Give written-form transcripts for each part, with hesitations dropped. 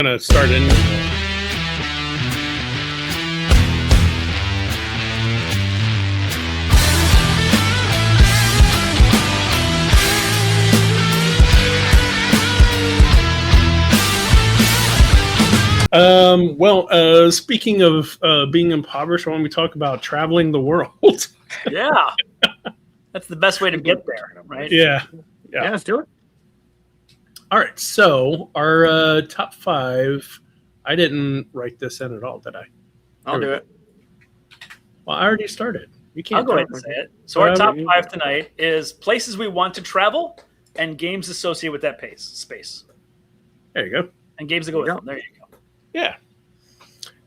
Gonna start in. Speaking of being impoverished, why don't we talk about traveling the world? Yeah. That's the best way to get there, right? Yeah. Let's do it. All right. So our top 5. I didn't write this in at all, did I? I'll do it. Well, I already started. You can't. I'll go ahead and say it. So our top 5 tonight is places we want to travel and games associated with that space. There you go. And games that go with them. There you go. Yeah.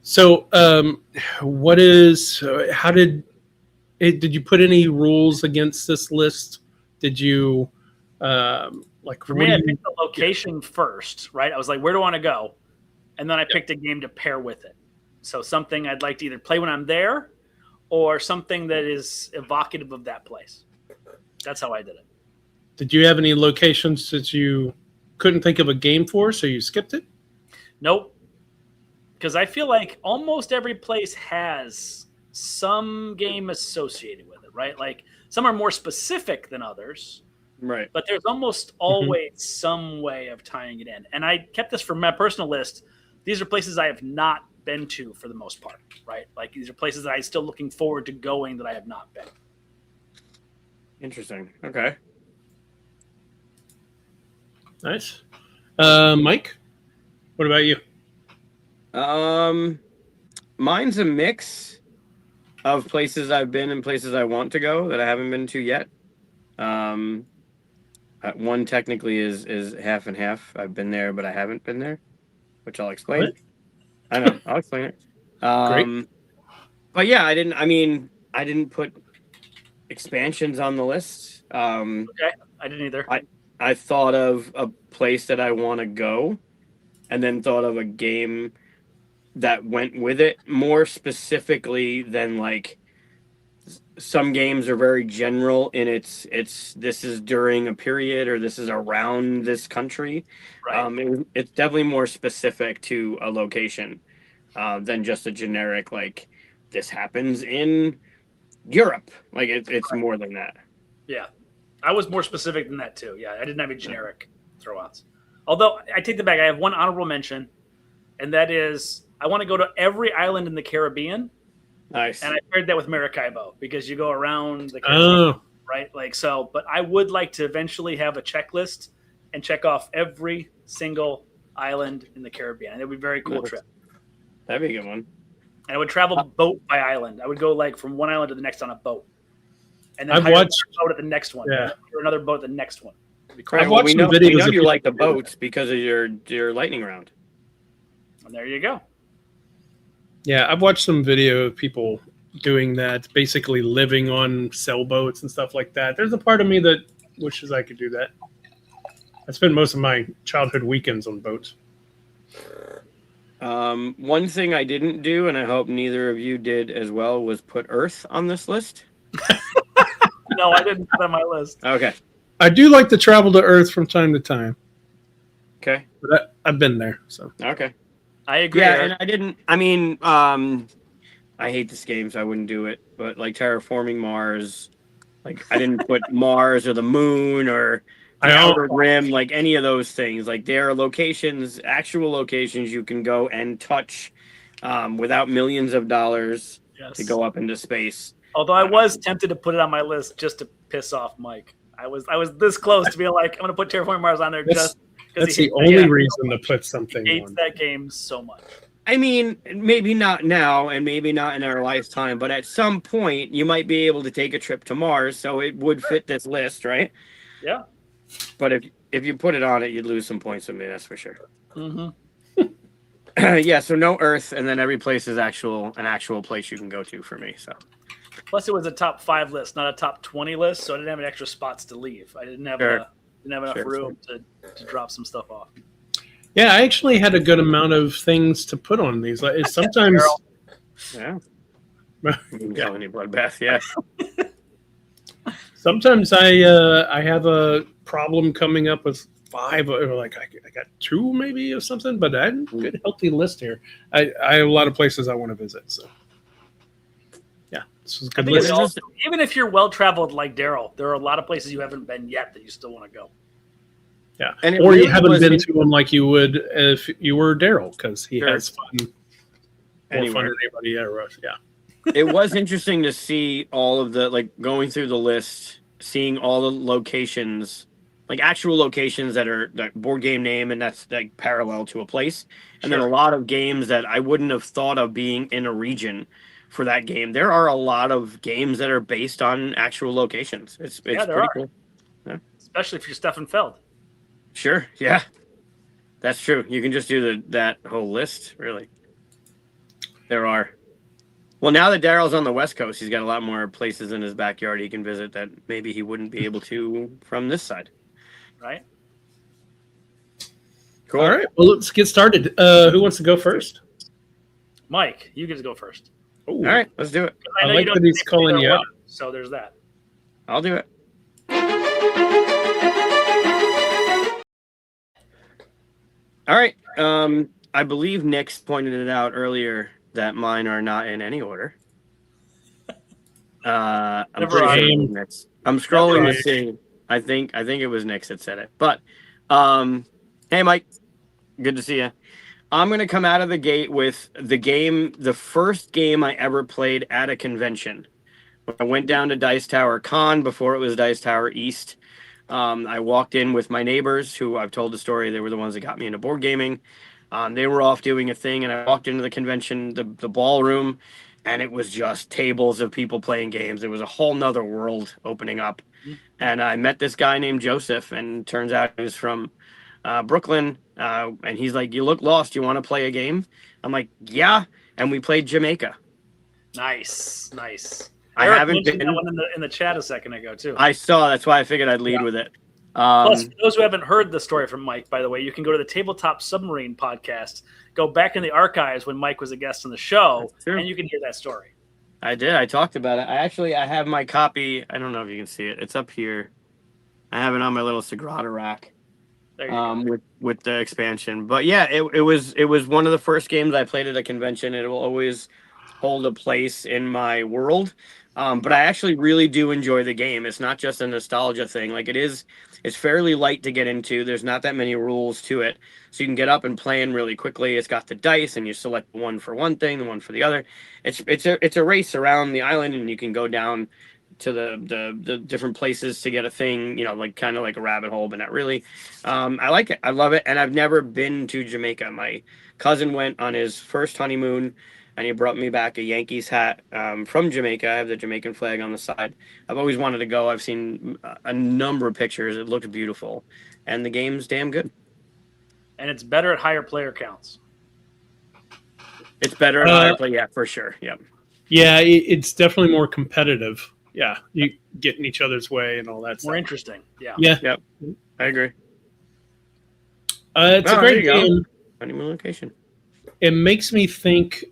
So, did you put any rules against this list? Did you, For me, I picked the location first, right? I was like, where do I want to go? And then I picked a game to pair with it. So something I'd like to either play when I'm there or something that is evocative of that place. That's how I did it. Did you have any locations that you couldn't think of a game for, so you skipped it? Nope. Because I feel like almost every place has some game associated with it, right? Like some are more specific than others, right? But there's almost always some way of tying it in. And I kept this for my personal list. These are places I have not been to for the most part, right? Like these are places that I'm still looking forward to going that I have not been. Interesting. Okay. Nice. Mike, what about you? Mine's a mix of places I've been and places I want to go that I haven't been to yet. One technically is half and half. I've been there, but I haven't been there, which I'll explain. What? I know. I'll explain it. Great. But yeah, I didn't put expansions on the list. Okay, I didn't either. I thought of a place that I want to go, and then thought of a game that went with it more specifically than like some games are very general in its this is during a period or this is around this country. Right. It's definitely more specific to a location than just a generic like this happens in Europe. Like it's right. more than that. Yeah, I was more specific than that too. Yeah, I didn't have a generic throwouts. Although I take the back, I have one honorable mention, and that is I want to go to every island in the Caribbean. Nice. And I paired that with Maracaibo because you go around the Caribbean, right? Like so, but I would like to eventually have a checklist and check off every single island in the Caribbean. It would be a very cool trip. That'd be a good one. And I would travel boat by island. I would go like from one island to the next on a boat. And then I've watched a boat at the next one. Yeah. Or another boat at the next one. I've watched some videos. We know you like the boats because of your lightning round. And there you go. Yeah, I've watched some video of people doing that, basically living on sailboats and stuff like that. There's a part of me that wishes I could do that. I spent most of my childhood weekends on boats. One thing I didn't do, and I hope neither of you did as well, was put Earth on this list. No, I didn't put it on my list. Okay. I do like to travel to Earth from time to time. Okay. But I've been there, so. Okay. I agree. Yeah, and I didn't. I mean, I hate this game, so I wouldn't do it. But like terraforming Mars, like I didn't put Mars or the Moon or the Outer Rim, like any of those things. Like there are locations, actual locations you can go and touch without millions of dollars to go up into space. Although I was tempted to put it on my list just to piss off Mike. I was this close to being like, I'm going to put Terraforming Mars on there just because that's the only reason to put something. He hates that game so much. I mean, maybe not now, and maybe not in our lifetime, but at some point you might be able to take a trip to Mars, so it would fit this list, right? Yeah. But if you put it on it, you'd lose some points with me, that's for sure. Mm-hmm. Yeah, so no Earth, and then every place is an actual place you can go to for me. So. Plus, it was a top 5 list, not a top 20 list, so I didn't have any extra spots to leave. I didn't have enough room to drop some stuff off. Yeah, I actually had a good amount of things to put on these. Like sometimes, yeah, you can go any bloodbath. Yeah. Sometimes I have a problem coming up with 5 or like I got 2 maybe or something, but I had a good healthy list here. I have a lot of places I want to visit. So yeah, this was a I good think it's list. also, even if you're well traveled like Daryl, there are a lot of places you haven't been yet that you still want to go. Yeah, And it or you really haven't been wasn't- to them like you would if you were Daryl, because he Sure. has fun, more fun Anywhere. than anybody else. Yeah. It was interesting to see all of the, like, going through the list, seeing all the locations, like actual locations that are like board game name, and that's like parallel to a place. And then a lot of games that I wouldn't have thought of being in a region for that game. There are a lot of games that are based on actual locations. It's there pretty are. cool. Especially if you're Stefan Feld. Sure, yeah, that's true. You can just do that whole list. Really, there are. Well, now that Daryl's on the West Coast, he's got a lot more places in his backyard he can visit that maybe he wouldn't be able to from this side. Right? Cool. All right. Well, let's get started. Who wants to go first? Mike, you get to go first. Ooh. All right, let's do it. I know like you that don't he's think calling either you one, out. So there's that. I'll do it. All right. I believe Nick's pointed it out earlier that mine are not in any order. I'm Never pretty sure it mind. was Nick's. I'm scrolling Never to see. I think it was Nick's that said it. But hey, Mike, good to see you. I'm gonna come out of the gate with the first game I ever played at a convention. I went down to Dice Tower Con before it was Dice Tower East. I walked in with my neighbors, who I've told the story. They were the ones that got me into board gaming. They were off doing a thing, and I walked into the convention, the ballroom, and it was just tables of people playing games. It was a whole nother world opening up. And I met this guy named Joseph, and turns out he was from Brooklyn. And he's like, "You look lost. You want to play a game?" I'm like, "Yeah." And we played Jamaica. Nice. I Eric haven't mentioned been. that one in the chat a second ago, too. I saw. That's why I figured I'd lead with it. Plus, for those who haven't heard the story from Mike, by the way, you can go to the Tabletop Submarine podcast, go back in the archives when Mike was a guest on the show, That's true. and you can hear that story. I did. I talked about it. I have my copy. I don't know if you can see it. It's up here. I have it on my little Sagrada rack. There you go. With the expansion. But yeah, it was one of the first games I played at a convention. It will always hold a place in my world. But I actually really do enjoy the game. It's not just a nostalgia thing. Like it's fairly light to get into. There's not that many rules to it. So you can get up and play in really quickly. It's got the dice, and you select one for one thing, the one for the other. It's a race around the island, and you can go down to the different places to get a thing, like kind of like a rabbit hole, but not really. I like it. I love it. And I've never been to Jamaica. My cousin went on his first honeymoon, and he brought me back a Yankees hat from Jamaica. I have the Jamaican flag on the side. I've always wanted to go. I've seen a number of pictures. It looked beautiful, and the game's damn good. And it's better at higher player counts. It's better at higher play, yeah, for sure. Yep. Yeah, it's definitely more competitive. Yeah, you get in each other's way and all that More stuff. interesting. Yeah. Yeah, I agree. it's a Oh, great there you go. game. Honeymoon location. It makes me think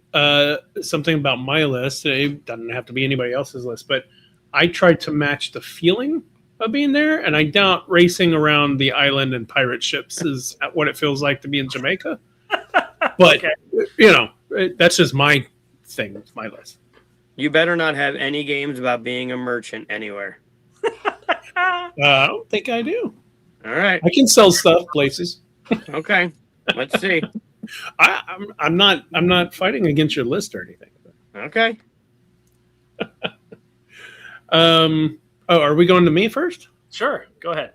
something about my list. It doesn't have to be anybody else's list, but I tried to match the feeling of being there, and I doubt racing around the island and pirate ships is what it feels like to be in Jamaica. But Okay. that's just my thing. It's my list. You better not have any games about being a merchant anywhere. I don't think I do. All right. I can sell stuff places. Okay. Let's see. I'm not fighting against your list or anything. Okay. Are we going to me first? Sure. Go ahead.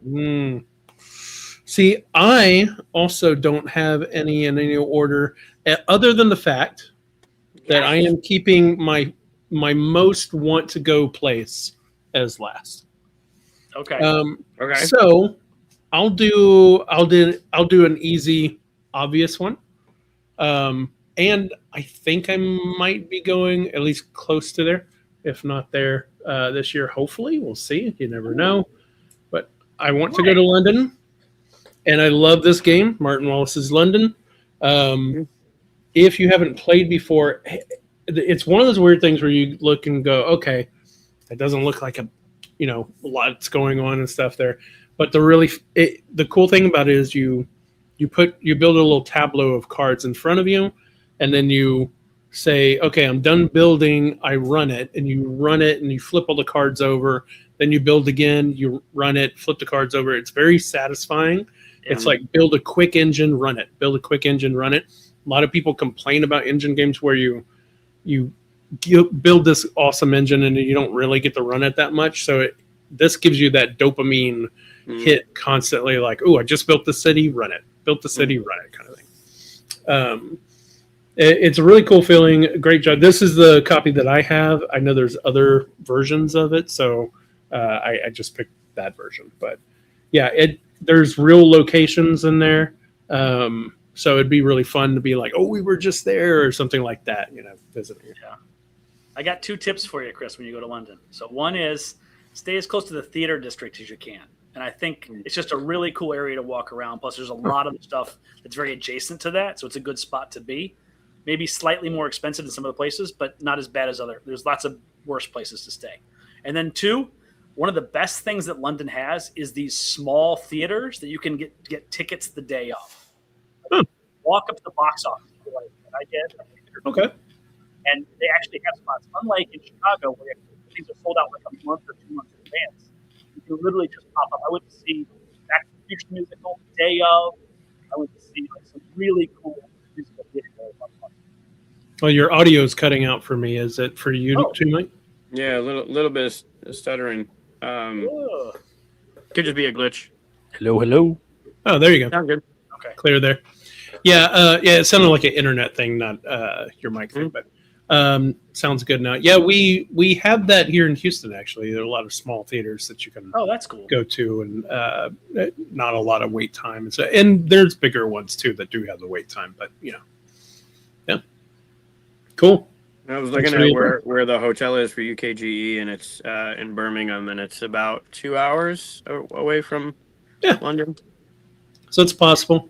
See, I also don't have any in any order, other than the fact that I am keeping my most want to go place as last. Okay. Okay. So I'll do an easy, obvious one. And I think I might be going at least close to there, if not there, this year. Hopefully, we'll see. You never know. But I want to go to London, and I love this game, Martin Wallace's London. If you haven't played before, it's one of those weird things where you look and go, okay, it doesn't look like a lot's going on and stuff there. But the cool thing about it is you build a little tableau of cards in front of you, and then you say, okay, I'm done building. I run it, and you run it, and you flip all the cards over. Then you build again. You run it, flip the cards over. It's very satisfying. Yeah. It's like build a quick engine, run it. Build a quick engine, run it. A lot of people complain about engine games where you build this awesome engine and you don't really get to run it that much. So this gives you that dopamine hit constantly, like, oh, I just built the city, run it. Built the city, run it, kind of thing. It's a really cool feeling. Great job. This is the copy that I have. I know there's other versions of it, so I just picked that version. But yeah, there's real locations in there. So it'd be really fun to be like, oh, we were just there or something like that, visiting. Yeah. I got 2 tips for you, Chris, when you go to London. So one is stay as close to the theater district as you can. And I think it's just a really cool area to walk around. Plus, there's a lot of stuff that's very adjacent to that. So it's a good spot to be. Maybe slightly more expensive than some of the places, but not as bad as there's lots of worse places to stay. And then 2, one of the best things that London has is these small theaters that you can get tickets the day of. Walk up to the box office, like I did. Okay. And they actually have spots. Unlike in Chicago, where things are sold out like a month or 2 months in advance, you can literally just pop up. I went to see Back to the Future musical day of. I went to see like some really cool musical theater. Well, your audio is cutting out for me. Is it for you too, Mike? Yeah, a little bit of stuttering. Could just be a glitch. Hello. Oh, there you go. Sound good. Okay. Clear there. Yeah, it sounded like an internet thing, not your mic thing, but sounds good now. Yeah, we have that here in Houston, actually. There are a lot of small theaters that you can that's cool. go to, and not a lot of wait time. And there's bigger ones, too, that do have the wait time, but, yeah. Cool. I was looking at where the hotel is for UKGE, and it's in Birmingham, and it's about 2 hours away from London. So it's possible.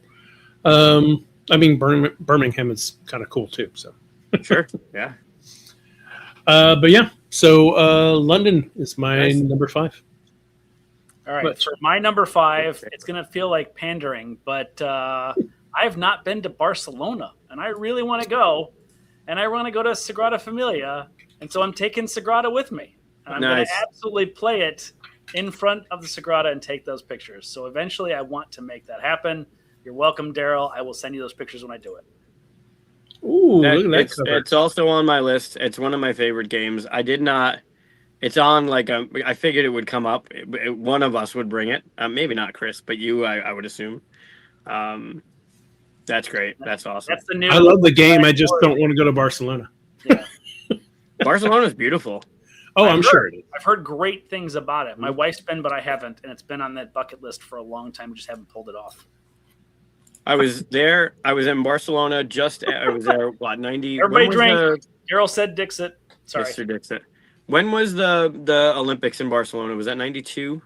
I mean, Birmingham is kind of cool too. So sure, yeah. But yeah, so London is my number 5. All right, for my number 5, it's gonna feel like pandering, but I have not been to Barcelona, and I really want to go, and I want to go to Sagrada Familia, and so I'm taking Sagrada with me, and I'm gonna absolutely play it in front of the Sagrada and take those pictures. So eventually, I want to make that happen. You're welcome, Daryl. I will send you those pictures when I do it. Ooh, look at that cover. It's also on my list. It's one of my favorite games. I did not. It's on I figured it would come up. One of us would bring it. Maybe not Chris, but you. I would assume. That's great. That's awesome. That's the new. I love the game. I just don't want to go to Barcelona. Yeah. Barcelona's beautiful. Oh, I'm sure it is. I've heard great things about it. My wife's been, but I haven't, and it's been on that bucket list for a long time. We just haven't pulled it off. I was there. I was in Barcelona. I was there. What 90? Everybody drink. Daryl said Dixit. Sorry, Mr. Dixit. When was the Olympics in Barcelona? Was that 92?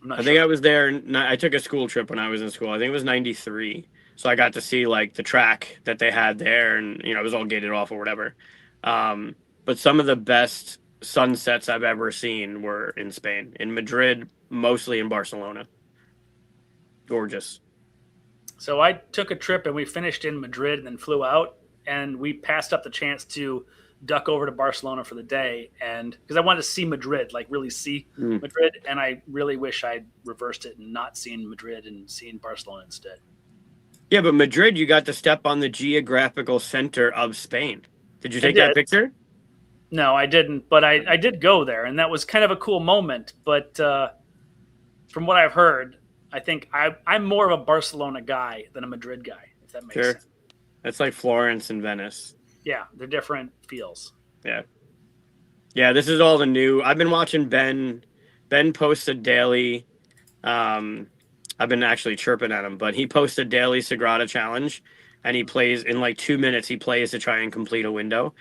I think I was there. I took a school trip when I was in school. I think it was 93. So I got to see like the track that they had there, and it was all gated off or whatever. But some of the best sunsets I've ever seen were in Spain, in Madrid, mostly in Barcelona. Gorgeous. So I took a trip and we finished in Madrid and then flew out, and we passed up the chance to duck over to Barcelona for the day, and because I wanted to see Madrid, like really see Madrid, and I really wish I'd reversed it and not seen Madrid and seen Barcelona instead. Yeah, but Madrid, you got to step on the geographical center of Spain. Did you take that picture? No, I didn't, but I did go there, and that was kind of a cool moment. But from what I've heard, I think I'm more of a Barcelona guy than a Madrid guy, if that makes sense. That's like Florence and Venice. Yeah, they're different feels. Yeah. Yeah, this is all the new. I've been watching Ben. Ben posted daily. I've been actually chirping at him, but he posted daily Sagrada challenge, and he plays in like 2 minutes. He plays to try and complete a window.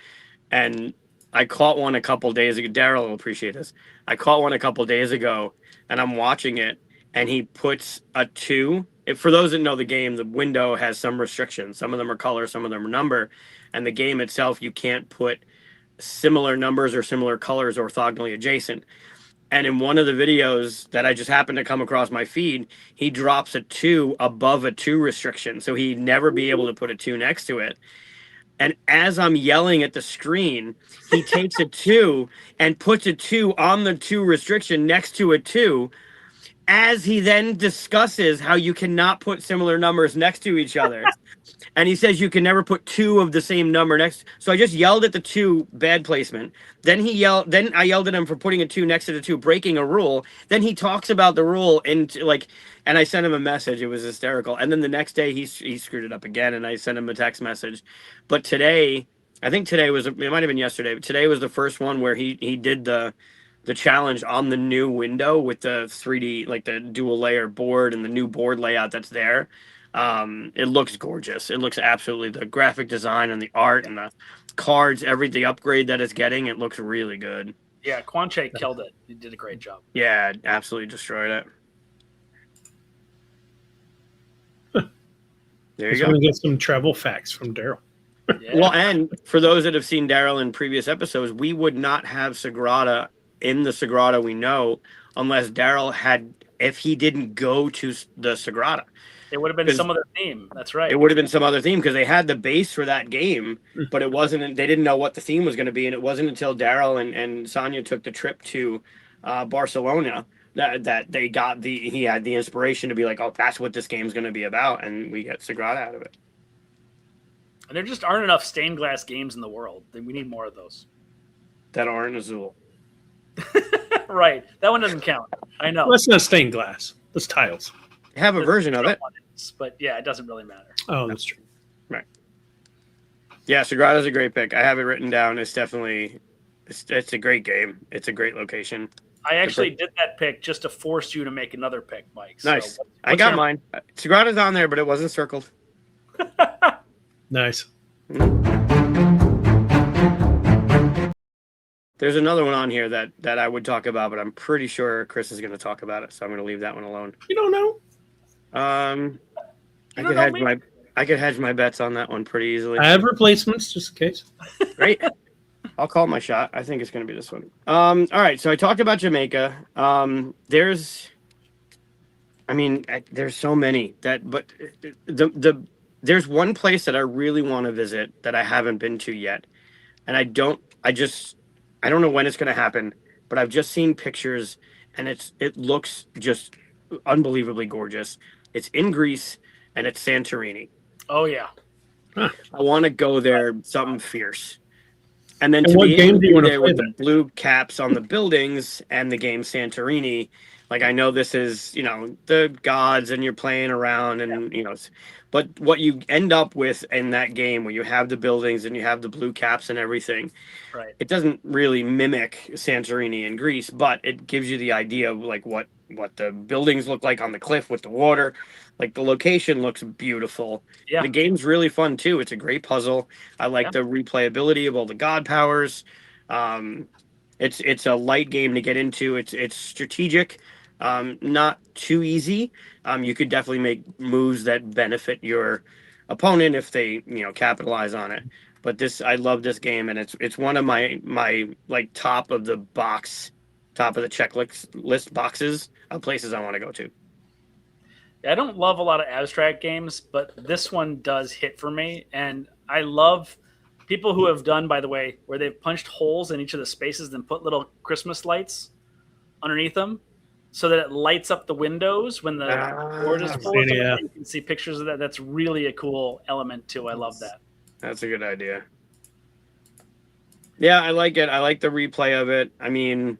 And I caught one a couple days ago. Daryl will appreciate this. I caught one a couple days ago, and I'm watching it, and he puts a 2. For those that know the game, the window has some restrictions. Some of them are color, some of them are number. And the game itself, you can't put similar numbers or similar colors orthogonally adjacent. And in one of the videos that I just happened to come across my feed, he drops a 2 above a 2 restriction. So he'd never be able to put a 2 next to it. And as I'm yelling at the screen, he takes a 2 and puts a 2 on the 2 restriction next to a 2, as he then discusses how you cannot put similar numbers next to each other. And he says you can never put 2 of the same number next. So I just yelled at the 2, bad placement. Then I yelled at him for putting a 2 next to the 2, breaking a rule. Then he talks about the rule and I sent him a message. It was hysterical. And then the next day he screwed it up again, and I sent him a text message. But today, I think today it might have been yesterday, but today was the first one where he did the challenge on the new window with the 3D, like the dual layer board and the new board layout that's there. It looks gorgeous. It looks absolutely, the graphic design and the art and the cards, the upgrade that it's getting, it looks really good. Yeah, Quanche killed it. He did a great job. Yeah, absolutely destroyed it. There you So go. we get some travel facts from Daryl. Yeah. Well, and for those that have seen Daryl in previous episodes, we would not have Sagrada in the Sagrada we know unless Daryl if he didn't go to the Sagrada. It would have been some other theme. That's right. It would have been some other theme because they had the base for that game, but it wasn't. They didn't know what the theme was going to be, and it wasn't until Daryl and Sonia took the trip to Barcelona that they got he had the inspiration to be like, oh, that's what this game's going to be about, and we get Sagrada out of it. And there just aren't enough stained glass games in the world. We need more of those. That aren't Azul. Right. That one doesn't count. I know. Well, that's not stained glass. That's tiles. They have a version of it. But yeah, it doesn't really matter. Oh, that's true. Right. Yeah, Sagrada's a great pick. I have it written down. It's definitely it's a great game. It's a great location. I actually did that pick just to force you to make another pick, Mike. Nice. So I got mine. Sagrada's on there, but it wasn't circled. Nice. There's another one on here that I would talk about, but I'm pretty sure Chris is going to talk about it, so I'm going to leave that one alone. You don't know? I could hedge my bets on that one pretty easily. I have replacements just in case. Great. I'll call my shot. I think it's going to be this one. All right. So I talked about Jamaica. There's so many but there's one place that I really want to visit that I haven't been to yet, and I don't know when it's going to happen, but I've just seen pictures, and it looks just unbelievably gorgeous. It's in Greece, and it's Santorini. Oh yeah. I want to go there, something fierce. And then what game do you want to there play with the blue caps on the buildings and the game Santorini. Like, I know this is, the gods and you're playing around and, but what you end up with in that game where you have the buildings and you have the blue caps and everything, right? It doesn't really mimic Santorini in Greece, but it gives you the idea of like what the buildings look like on the cliff with the water. Like, the location looks beautiful. Yeah. The game's really fun too. It's a great puzzle. I like the replayability of all the god powers. It's a light game to get into. It's strategic, not too easy. You could definitely make moves that benefit your opponent if they capitalize on it. But I love this game, and it's one of my like top of the checklist boxes of places I want to go to. I don't love a lot of abstract games, but this one does hit for me. And I love people who have done, by the way, where they've punched holes in each of the spaces and put little Christmas lights underneath them so that it lights up the windows when the board is full. Yeah. You can see pictures of that. That's really a cool element too. I love that. That's a good idea. Yeah, I like it. I like the replay of it. I mean,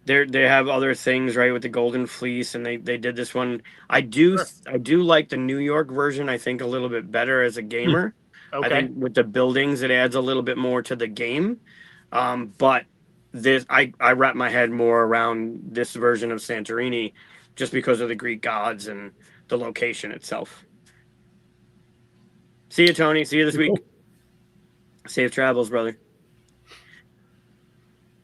they have other things, right, with the Golden Fleece, and they did this one. I do like the New York version, I think, a little bit better as a gamer. Okay. I think with the buildings, it adds a little bit more to the game. But this, I wrap my head more around this version of Santorini just because of the Greek gods and the location itself. See you, Tony. See you this week. Safe travels, brother.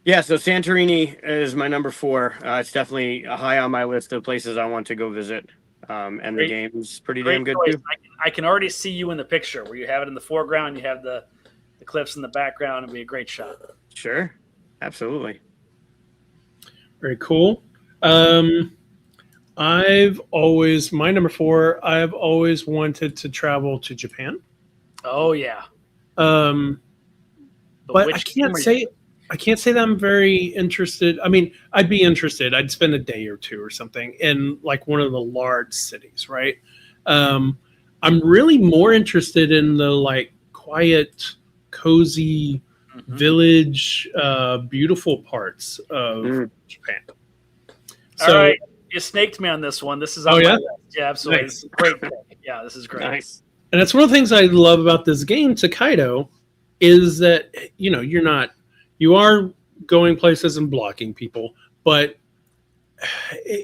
Yeah, so Santorini is my number 4. It's definitely high on my list of places I want to go visit. And the game's pretty damn good choice. too. I can already see you in the picture where you have it in the foreground, you have the cliffs in the background. It'd be a great shot. Sure, absolutely. Very cool. My number 4. I've always wanted to travel to Japan. Oh yeah. But I can't say that I'm very interested. I mean, I'd be interested. I'd spend a day or two or something in like one of the large cities, right? I'm really more interested in the like quiet, cozy village, beautiful parts of Japan. All right, you snaked me on this one. This is on my list. Yeah, absolutely. Nice. Great pick. Yeah, this is great. Nice. And that's one of the things I love about this game, Tokaido, is that you are going places and blocking people, but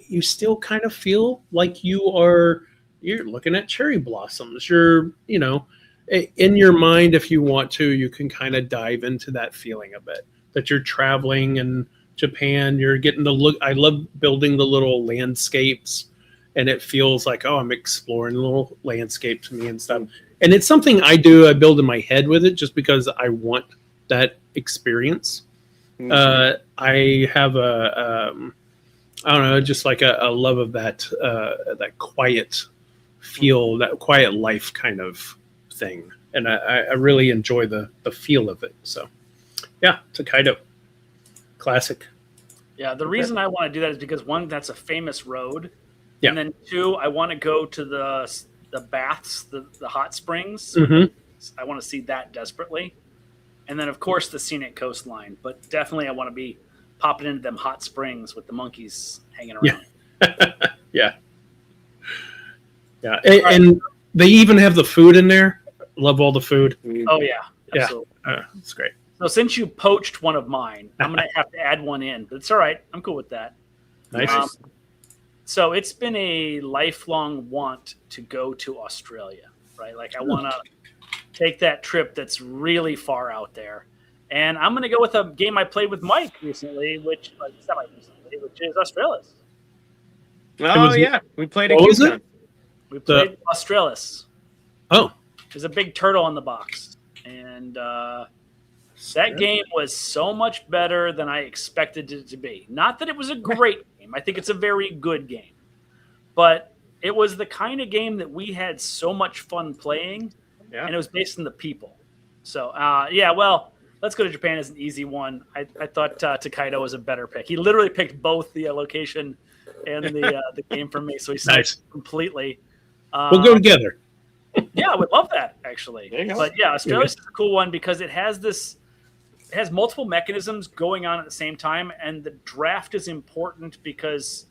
you still kind of feel like you're looking at cherry blossoms. You're in your mind, if you want to, you can kind of dive into that feeling a bit that you're traveling in Japan. You're getting to look. I love building the little landscapes, and it feels like, oh, I'm exploring a little landscape to me and stuff. And it's something I build in my head with it just because I want that experience. I have I don't know, just like a love of that quiet feel, that quiet life kind of thing. And I really enjoy the feel of it. So yeah, Tokaido. Classic. Yeah, the reason I want to do that is because 1, that's a famous road. Yeah. And then 2, I want to go to the baths, the hot springs. I want to see that desperately. And then, of course, the scenic coastline. But definitely I want to be popping into them hot springs with the monkeys hanging around. Yeah. And they even have the food in there. Love all the food. Oh, yeah. Absolutely. Yeah. It's great. So since you poached one of mine, I'm going to have to add one in. But it's all right. I'm cool with that. Nice. So it's been a lifelong want to go to Australia, right? Like I want to take that trip that's really far out there. And I'm going to go with a game I played with Mike recently, which is Australis. Oh, yeah. We played What was it? We played Australis. Oh. There's a big turtle in the box. And that game was so much better than I expected it to be. Not that it was a great game. I think it's a very good game. But it was the kind of game that we had so much fun playing, and it was based on the people. So, let's go to Japan as an easy one. I thought Tokaido was a better pick. He literally picked both the location and the game for me, so he sniped completely. We'll go together. Yeah, I would love that, actually. But yeah, Australis is a cool one because it has multiple mechanisms going on at the same time, and the draft is important because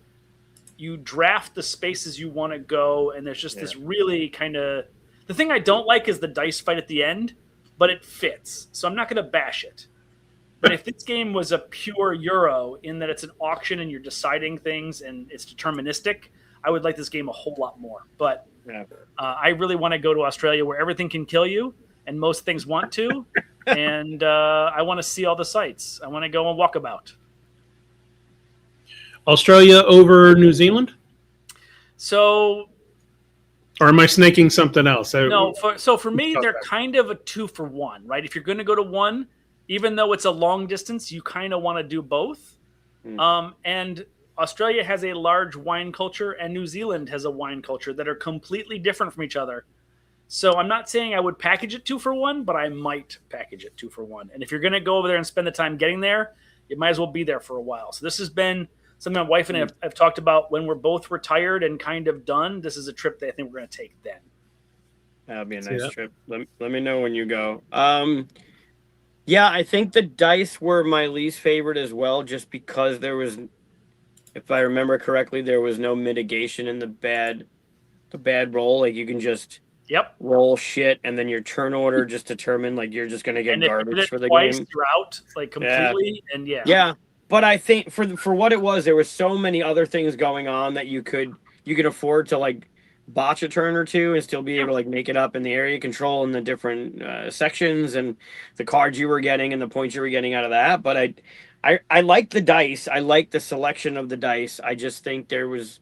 you draft the spaces you want to go, and there's just this really kind of... The thing I don't like is the dice fight at the end, but it fits, so I'm not going to bash it. But if this game was a pure Euro in that it's an auction and you're deciding things and it's deterministic, I would like this game a whole lot more. But I really want to go to Australia where everything can kill you, and most things want to. And I want to see all the sights. I want to go and walk about. Australia over New Zealand? So... Or am I snaking something else? No, for me, they're kind of a 2-for-1, right? If you're going to go to one, even though it's a long distance, you kind of want to do both. And Australia has a large wine culture, and New Zealand has a wine culture that are completely different from each other. So I'm not saying I would package it 2-for-1, but I might package it 2-for-1. And if you're going to go over there and spend the time getting there, you might as well be there for a while. So this has been something my wife and I have talked about when we're both retired and kind of done. This is a trip that I think we're going to take then. That'll be a nice trip. Let me know when you go. Yeah, I think the dice were my least favorite as well, just because there was, if I remember correctly, there was no mitigation in the bad roll. Like you can just roll shit, and then your turn order just determine like you're just gonna get garbage for the game. You're out like completely, and yeah. But I think for what it was, there were so many other things going on that you could afford to like botch a turn or two and still be able to like make it up in the area control and the different sections and the cards you were getting and the points you were getting out of that. But I like the dice. I like the selection of the dice. I just think there was,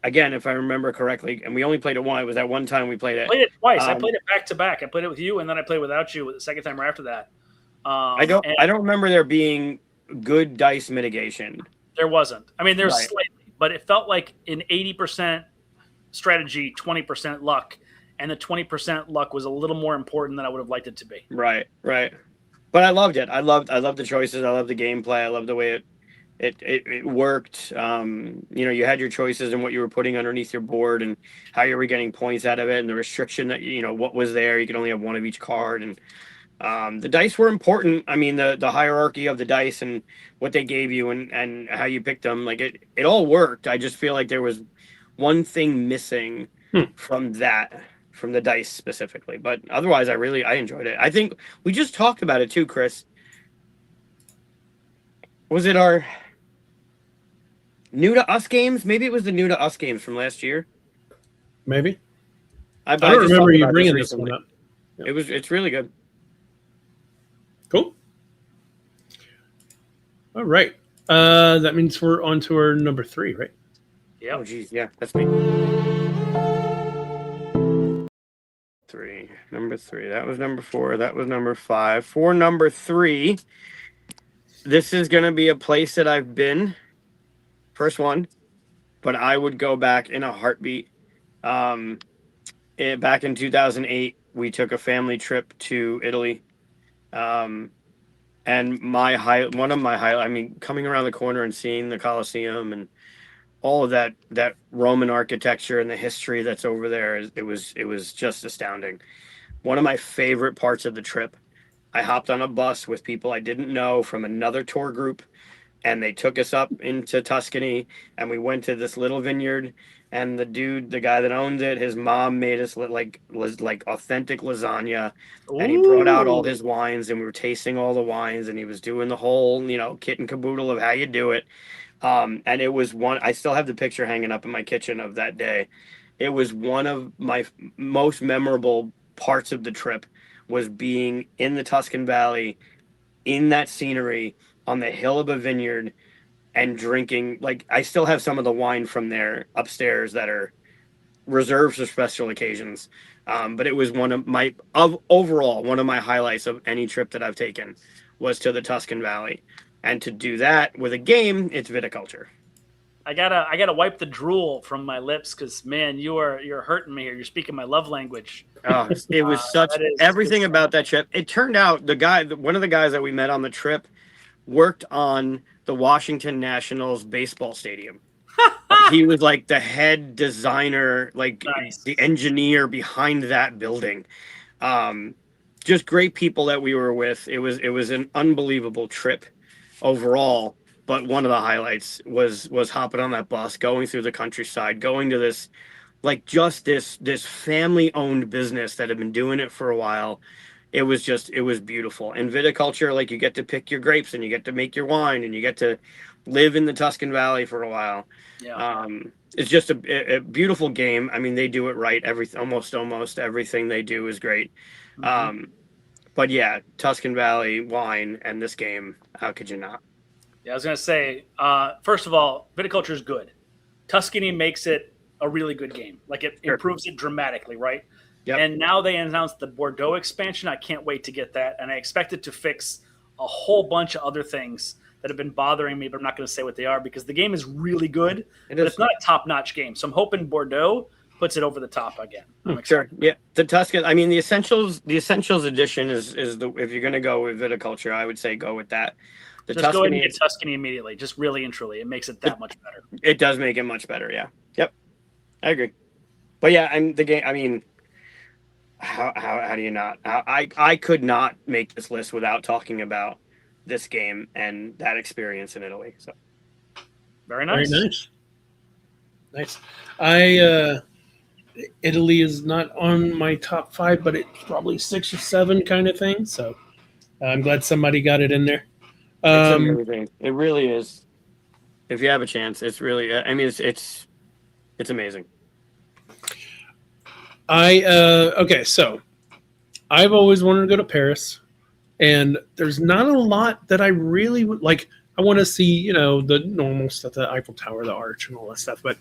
again, if I remember correctly, and we only played it once. It was that one time we played it. I played it twice. I played it back to back. I played it with you, and then I played without you the second time right after that. I don't remember there being good dice mitigation. There wasn't. I mean, there's Right. slightly, but it felt like an 80% strategy, 20% luck, and the 20% luck was a little more important than I would have liked it to be. Right. But I loved it. I loved the choices. I loved the gameplay. I loved the way it worked. You had your choices and what you were putting underneath your board and how you were getting points out of it, and the restriction that what was there. You could only have one of each card, and the dice were important. I mean, the hierarchy of the dice and what they gave you and how you picked them, like it all worked. I just feel like there was one thing missing from the dice specifically, but otherwise I enjoyed it. I think we just talked about it too, Chris. Was it our New to Us games? Maybe it was the New to Us games from last year. Maybe. I don't just remember talked you about bringing this recently. one up. Yeah. It's really good. Cool. All right. That means we're on to our number 3, right? Yeah. Oh, geez. Yeah, that's me. Number 3. That was number 4. That was number 5. For number 3, this is going to be a place that I've been. First one, but I would go back in a heartbeat. Back in 2008, we took a family trip to Italy. And one of my highlights, I mean, coming around the corner and seeing the Colosseum and all of that Roman architecture and the history that's over there, it was just astounding. One of my favorite parts of the trip, I hopped on a bus with people I didn't know from another tour group, and they took us up into Tuscany, and we went to this little vineyard, and the guy that owned it, his mom made us like authentic lasagna. And he brought out all his wines, and we were tasting all the wines, and he was doing the whole, kit and caboodle of how you do it. And it was I still have the picture hanging up in my kitchen of that day. It was one of my most memorable parts of the trip, was being in the Tuscan Valley, in that scenery, on the hill of a vineyard, and drinking. Like, I still have some of the wine from there upstairs that are reserved for special occasions. But it was overall one of my highlights of any trip that I've taken, was to the Tuscan Valley. And to do that with a game, it's viticulture. I gotta wipe the drool from my lips, because man, you're hurting me here. You're speaking my love language. Oh, it was everything about that trip. It turned out one of the guys that we met on the trip worked on the Washington Nationals baseball stadium. He was like the head designer, like Nice. the engineer behind that building. Just great people that we were with. It was an unbelievable trip overall. But one of the highlights was hopping on that bus, going through the countryside, going to this family-owned business that had been doing it for a while. It was beautiful. And viticulture, like, you get to pick your grapes and you get to make your wine and you get to live in the Tuscan Valley for a while. Yeah. It's just a beautiful game. I mean, they do it right. Almost everything they do is great. Mhm. But yeah, Tuscan Valley wine and this game, how could you not? Yeah, I was going to say, first of all, viticulture is good. Tuscany makes it a really good game. Like, it improves it dramatically, right? Yep. And now they announced the Bordeaux expansion. I can't wait to get that. And I expect it to fix a whole bunch of other things that have been bothering me, but I'm not going to say what they are, because the game is really good, but it's not a top-notch game. So I'm hoping Bordeaux puts it over the top again. Sure. Yeah. The Tuscan, I mean, the Essentials edition is if you're going to go with viticulture, I would say go with that. Just go ahead and get Tuscany immediately. Just really and truly. It makes it that much better. It does make it much better, yeah. Yep. I agree. But yeah, and the game, I mean, how do you not? I could not make this list without talking about this game and that experience in Italy. So very nice. Very nice. Italy is not on my top 5, but it's probably 6 or 7 kind of thing. So I'm glad somebody got it in there. It's amazing. It really is. If you have a chance, it's really. I mean, it's amazing. Okay, so I've always wanted to go to Paris, and there's not a lot that I really would like. I want to see, the normal stuff, the Eiffel Tower, the Arch, and all that stuff. But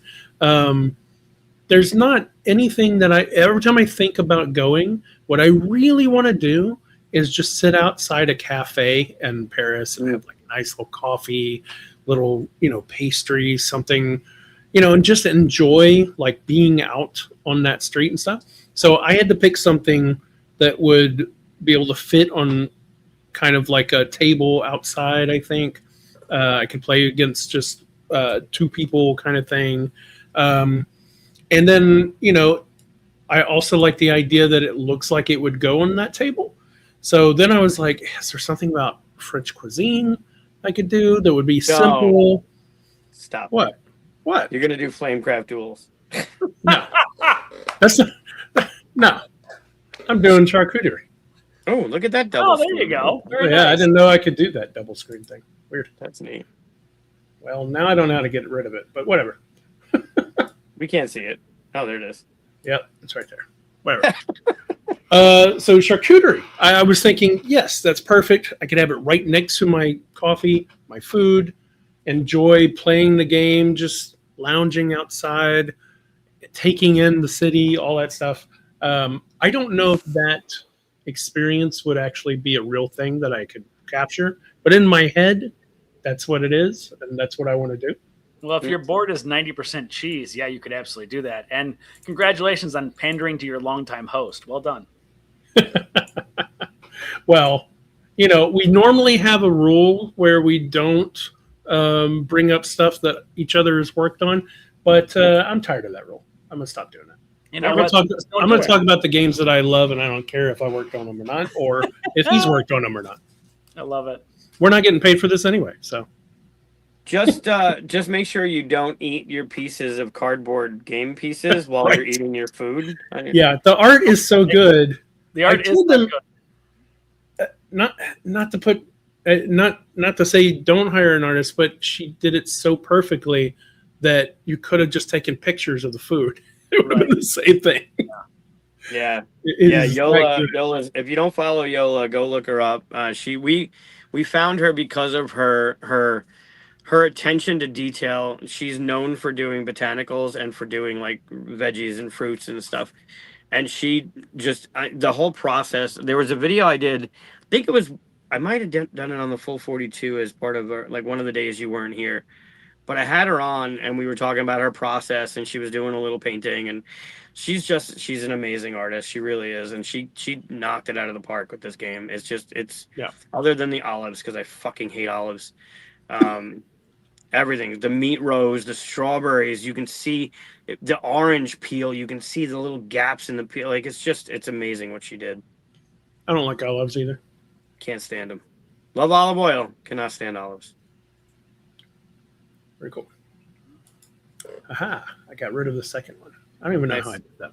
there's not anything that every time I think about going, what I really want to do is just sit outside a cafe in Paris and have like a nice little coffee little, pastry, something, and just enjoy like being out on that street and stuff. So I had to pick something that would be able to fit on kind of like a table outside, I think. I could play against just two people kind of thing. And then, I also like the idea that it looks like it would go on that table. So then I was like, is there something about French cuisine I could do that would be simple? Stop. What? What? You're going to do Flamecraft duels. No. That's not, no. I'm doing charcuterie. Oh, look at that double. Oh, there you go. Very I nice. didn't know I could do that double screen thing. Weird. That's neat. Well, now I don't know how to get rid of it, but whatever. We can't see it. Oh, there it is. Yep, it's right there. Whatever. So charcuterie. I was thinking, yes, that's perfect. I could have it right next to my coffee, my food, enjoy playing the game, just lounging outside, taking in the city, all that stuff. I don't know if that experience would actually be a real thing that I could capture, but in my head, that's what it is, and that's what I want to do. Well, if your board is 90% cheese, yeah, you could absolutely do that. And congratulations on pandering to your longtime host. Well done. Well, we normally have a rule where we don't bring up stuff that each other has worked on, but I'm tired of that rule. I'm going to stop doing that. You know I'm going what? to talk about the games that I love, and I don't care if I worked on them or not, or if he's worked on them or not. I love it. We're not getting paid for this anyway, so. Just make sure you don't eat your pieces of cardboard game pieces while Right. you're eating your food. Yeah, the art is so good. The art is told so them- good. Not to put, not to say don't hire an artist, but she did it so perfectly that you could have just taken pictures of the food. It would have been the same thing. Yeah. It Yeah, is Yola. that good. Yola's. If you don't follow Yola, go look her up. We found her because of her attention to detail. She's known for doing botanicals and for doing like veggies and fruits and stuff. And she just the whole process. There was a video I did. I think it was. I might have done it on the full 42 as part of like one of the days you weren't here. But I had her on and we were talking about her process and she was doing a little painting and she's an amazing artist. She really is. And she knocked it out of the park with this game. It's Yeah. other than the olives, because I fucking hate olives. Everything, the meat rows, the strawberries, you can see the orange peel. You can see the little gaps in the peel. Like it's amazing what she did. I don't like olives either. Can't stand them. Love olive oil. Cannot stand olives. Very cool. Aha, I got rid of the second one. I don't even know Nice. how I did that.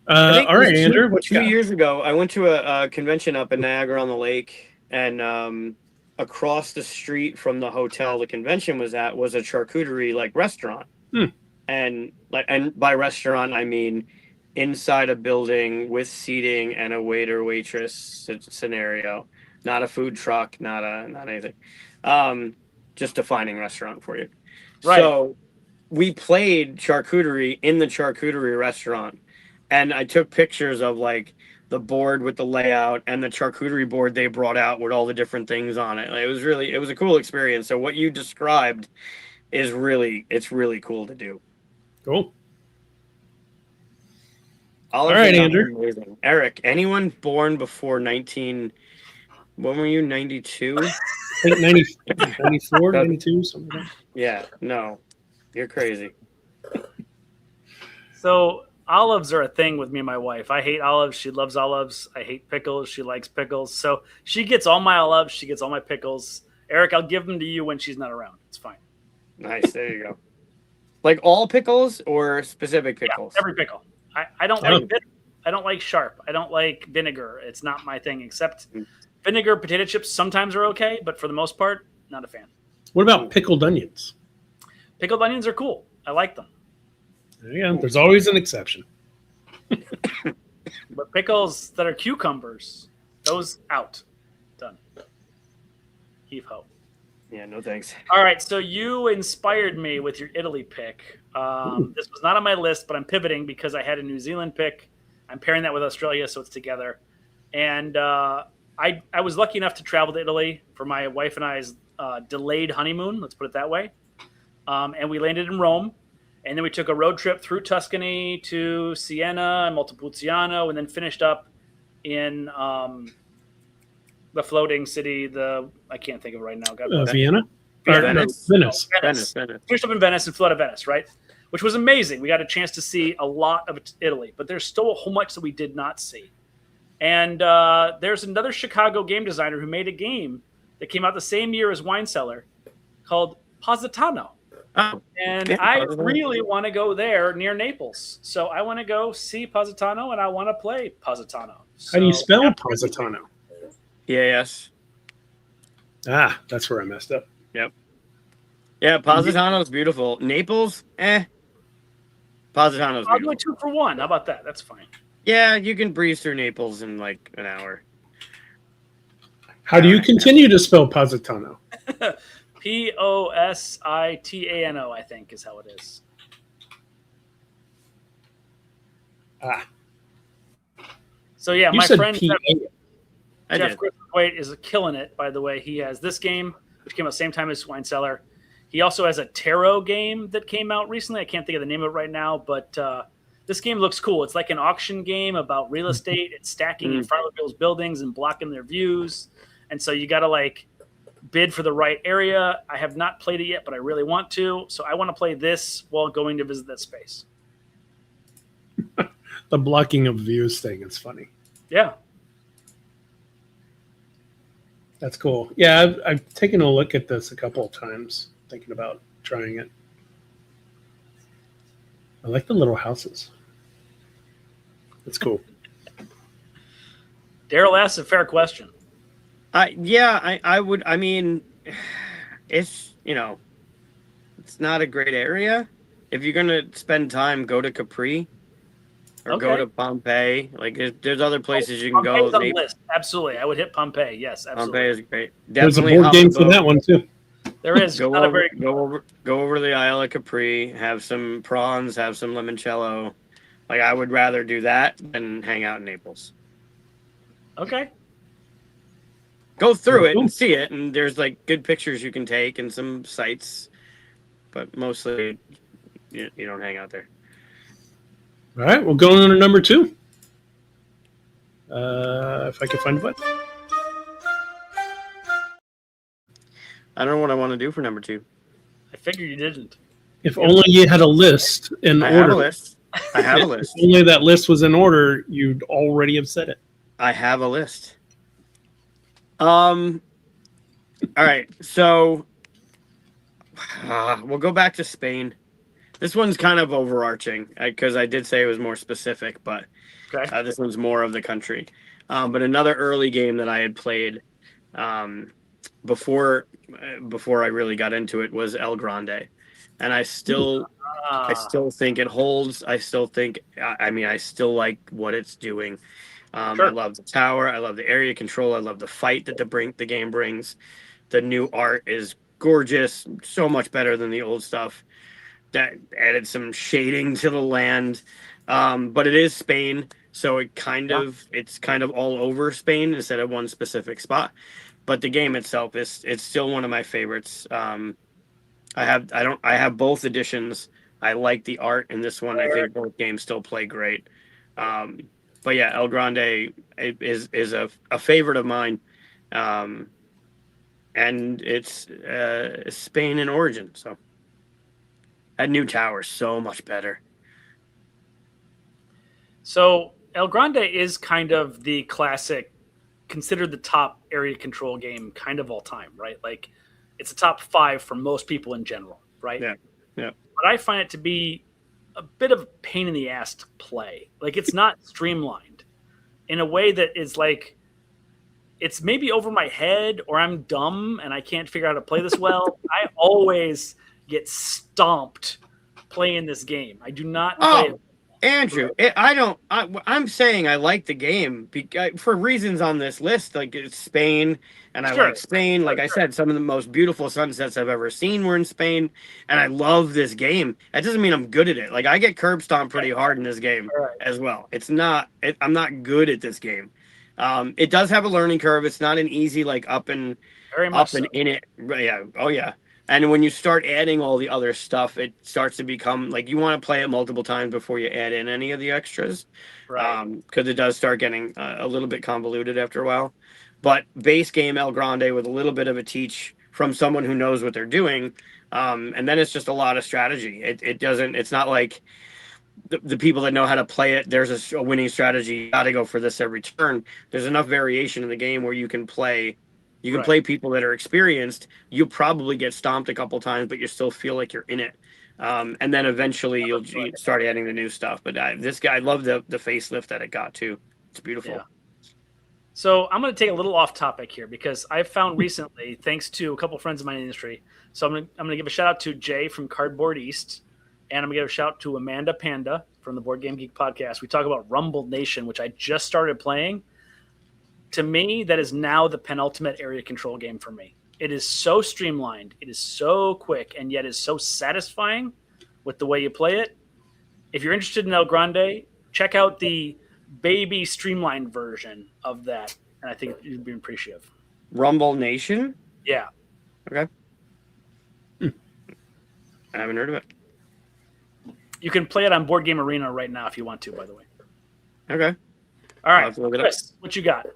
I think All right, it was Andrew, what you two got? years ago, I went to a convention up in Niagara-on-the-Lake, and across the street from the hotel the convention was at was a charcuterie like restaurant. And by restaurant I mean inside a building with seating and a waiter waitress scenario, not a food truck, not anything. Just defining restaurant for you. Right. So we played charcuterie in the charcuterie restaurant, and I took pictures of like the board with the layout and the charcuterie board they brought out with all the different things on it. Like, it was a cool experience. So what you described is really cool to do. Cool. Olives All right, are Andrew. amazing. Eric, anyone born before when were you, 92? I think 90, 94, 92, something like that. Yeah, no, you're crazy. So olives are a thing with me and my wife. I hate olives. She loves olives. I hate pickles. She likes pickles. So she gets all my olives. She gets all my pickles. Eric, I'll give them to you when she's not around. It's fine. Nice, there you go. Like all pickles or specific pickles? Yeah, every pickle. I don't Oh. like bitter. I don't like sharp. I don't like vinegar. It's not my thing, except vinegar potato chips sometimes are okay, but for the most part, not a fan. What about pickled onions? Pickled onions are cool. I like them. Yeah, there's always an exception. But pickles that are cucumbers, those out. Done. Heave ho. Yeah, no thanks. All right, so you inspired me with your Italy pick. This was not on my list, but I'm pivoting because I had a New Zealand pick. I'm pairing that with Australia, so it's together. And I was lucky enough to travel to Italy for my wife and I's delayed honeymoon. Let's put it that way. And we landed in Rome, and then we took a road trip through Tuscany to Siena and Montepulciano, and then finished up in the floating city. I can't think of it right now. God bless. Vienna? Venice. Venice. Venice. Finished up in Venice and flew out of Venice, right? Which was amazing. We got a chance to see a lot of Italy, but there's still a whole much that we did not see. And there's another Chicago game designer who made a game that came out the same year as Wine Cellar called Positano. Oh, And yeah, I Positano. really want to go there near Naples. So I want to go see Positano, and I want to play Positano. How do you So- spell Positano? Yes. Ah, that's where I messed up. Yeah, Positano's beautiful. Naples, Positano's I'll do beautiful. a 2 for 1. How about that? That's fine. Yeah, you can breeze through Naples in like an hour. How do you continue to spell Positano? Positano, I think, is how it is. Ah, So yeah, you my said friend P. I Jeff did. Griffithwaite is killing it. By the way, he has this game, which came out same time as Wine Cellar. He also has a tarot game that came out recently. I can't think of the name of it right now, but this game looks cool. It's like an auction game about real estate. It's stacking in front of people's buildings and blocking their views. And so you got to like bid for the right area. I have not played it yet, but I really want to. So I want to play this while going to visit that space. The blocking of views thing is funny. Yeah. That's cool. Yeah, I've taken a look at this a couple of times, thinking about trying it. I like the little houses. It's cool. Daryl asked a fair question. I would. I mean, it's it's not a great area. If you're gonna spend time, go to Capri or go Okay. to Pompeii. Like there's other places you can Pompeii's go. on the list. Absolutely. I would hit Pompeii. Yes, absolutely. Pompeii is great. There's a Definitely board game hop for boat. that one too. There is. Go Not a over, very go over to the Isle of Capri. Have some prawns. Have some limoncello. Like I would rather do that than hang out in Naples. Okay. Go through it Cool. and see it, and there's like good pictures you can take and some sights, but mostly you don't hang out there. All right, we'll go on to number 2. If I can find the button. I don't know what I want to do for number 2. I figured you didn't. If only you had a list in I have order. a list. I have a list. If only that list was in order, you'd already have said it. I have a list. All right, so we'll go back to Spain. This one's kind of overarching because I did say it was more specific, but Okay. this one's more of the country. But another early game that I had played before I really got into it was El Grande, and I still think it holds. I still think. I still like what it's doing. Sure. I love the tower. I love the area control. I love the fight that the game brings. The new art is gorgeous, so much better than the old stuff. That added some shading to the land, but it is Spain, so it's kind of all over Spain instead of one specific spot. But the game itself it's still one of my favorites. I have both editions. I like the art in this one. I think both games still play great. But yeah, El Grande is a favorite of mine, and it's Spain in origin. So that new tower is so much better. So El Grande is kind of the classic, considered the top area control game kind of all time, right? Like it's a top 5 for most people in general, right? Yeah. But I find it to be a bit of a pain in the ass to play. Like it's not streamlined in a way that is like, it's maybe over my head or I'm dumb and I can't figure out how to play this well. I always get stomped playing this game. I do not play it. Andrew, I'm saying I like the game for reasons on this list. Like it's Spain, and I Sure. like Spain. Like I said, some of the most beautiful sunsets I've ever seen were in Spain, and I love this game. That doesn't mean I'm good at it. Like I get curb stomped pretty hard in this game All right. as well. I'm not good at this game. It does have a learning curve. It's not an easy like up and Very much up and so. in it. Yeah. Oh yeah. And when you start adding all the other stuff, it starts to become like you want to play it multiple times before you add in any of the extras, Right. because it does start getting a little bit convoluted after a while. But base game El Grande with a little bit of a teach from someone who knows what they're doing, and then it's just a lot of strategy. It doesn't. It's not like the people that know how to play it. There's a winning strategy. You got to go for this every turn. There's enough variation in the game where you can play. You can Right. play people that are experienced. You'll probably get stomped a couple times, but you still feel like you're in it. And then eventually you'll start adding the new stuff. But this guy, I love the facelift that it got too. It's beautiful. Yeah. So I'm going to take a little off topic here because I've found recently, thanks to a couple friends of mine in the industry. So I'm going to give a shout out to Jay from Cardboard East, and I'm going to give a shout out to Amanda Panda from the Board Game Geek podcast. We talk about Rumble Nation, which I just started playing. To me, that is now the penultimate area control game for me. It is so streamlined, it is so quick, and yet is so satisfying with the way you play it. If you're interested in El Grande, check out the baby streamlined version of that, and I think you'd be appreciative. Rumble Nation. Yeah. Okay. I haven't heard of it. You can play it on Board Game Arena right now if you want to, by the way. Okay. All I'll right, have to look it up. Chris, what you got?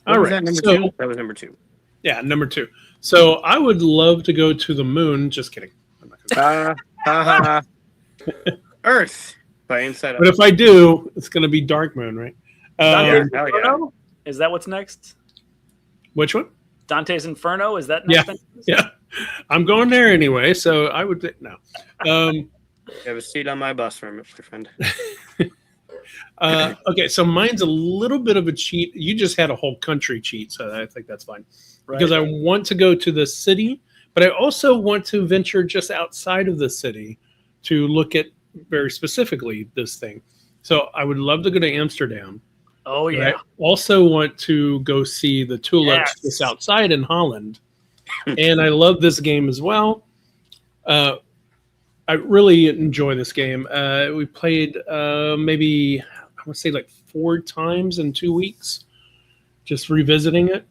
What All was right. that, number So, two? That was number 2. yeah, number 2. So I would love to go to the moon. Just kidding. I'm not gonna- Earth by Inside Out. but if I do, it's going to be Dark Moon, right? Dante's hell yeah. Inferno? Is that what's next? Which one? Dante's Inferno? Is that next? Yeah, I'm going there anyway. So I would no. You have a seat on my bus, my friend. Okay, so mine's a little bit of a cheat. You just had a whole country cheat, so I think that's fine. Because I want to go to the city, but I also want to venture just outside of the city to look at very specifically this thing. So I would love to go to Amsterdam. Oh, but yeah. I also want to go see the tulips Yes. just outside in Holland. And I love this game as well. I really enjoy this game. We played maybe, I want to say like 4 times in 2 weeks, just revisiting it.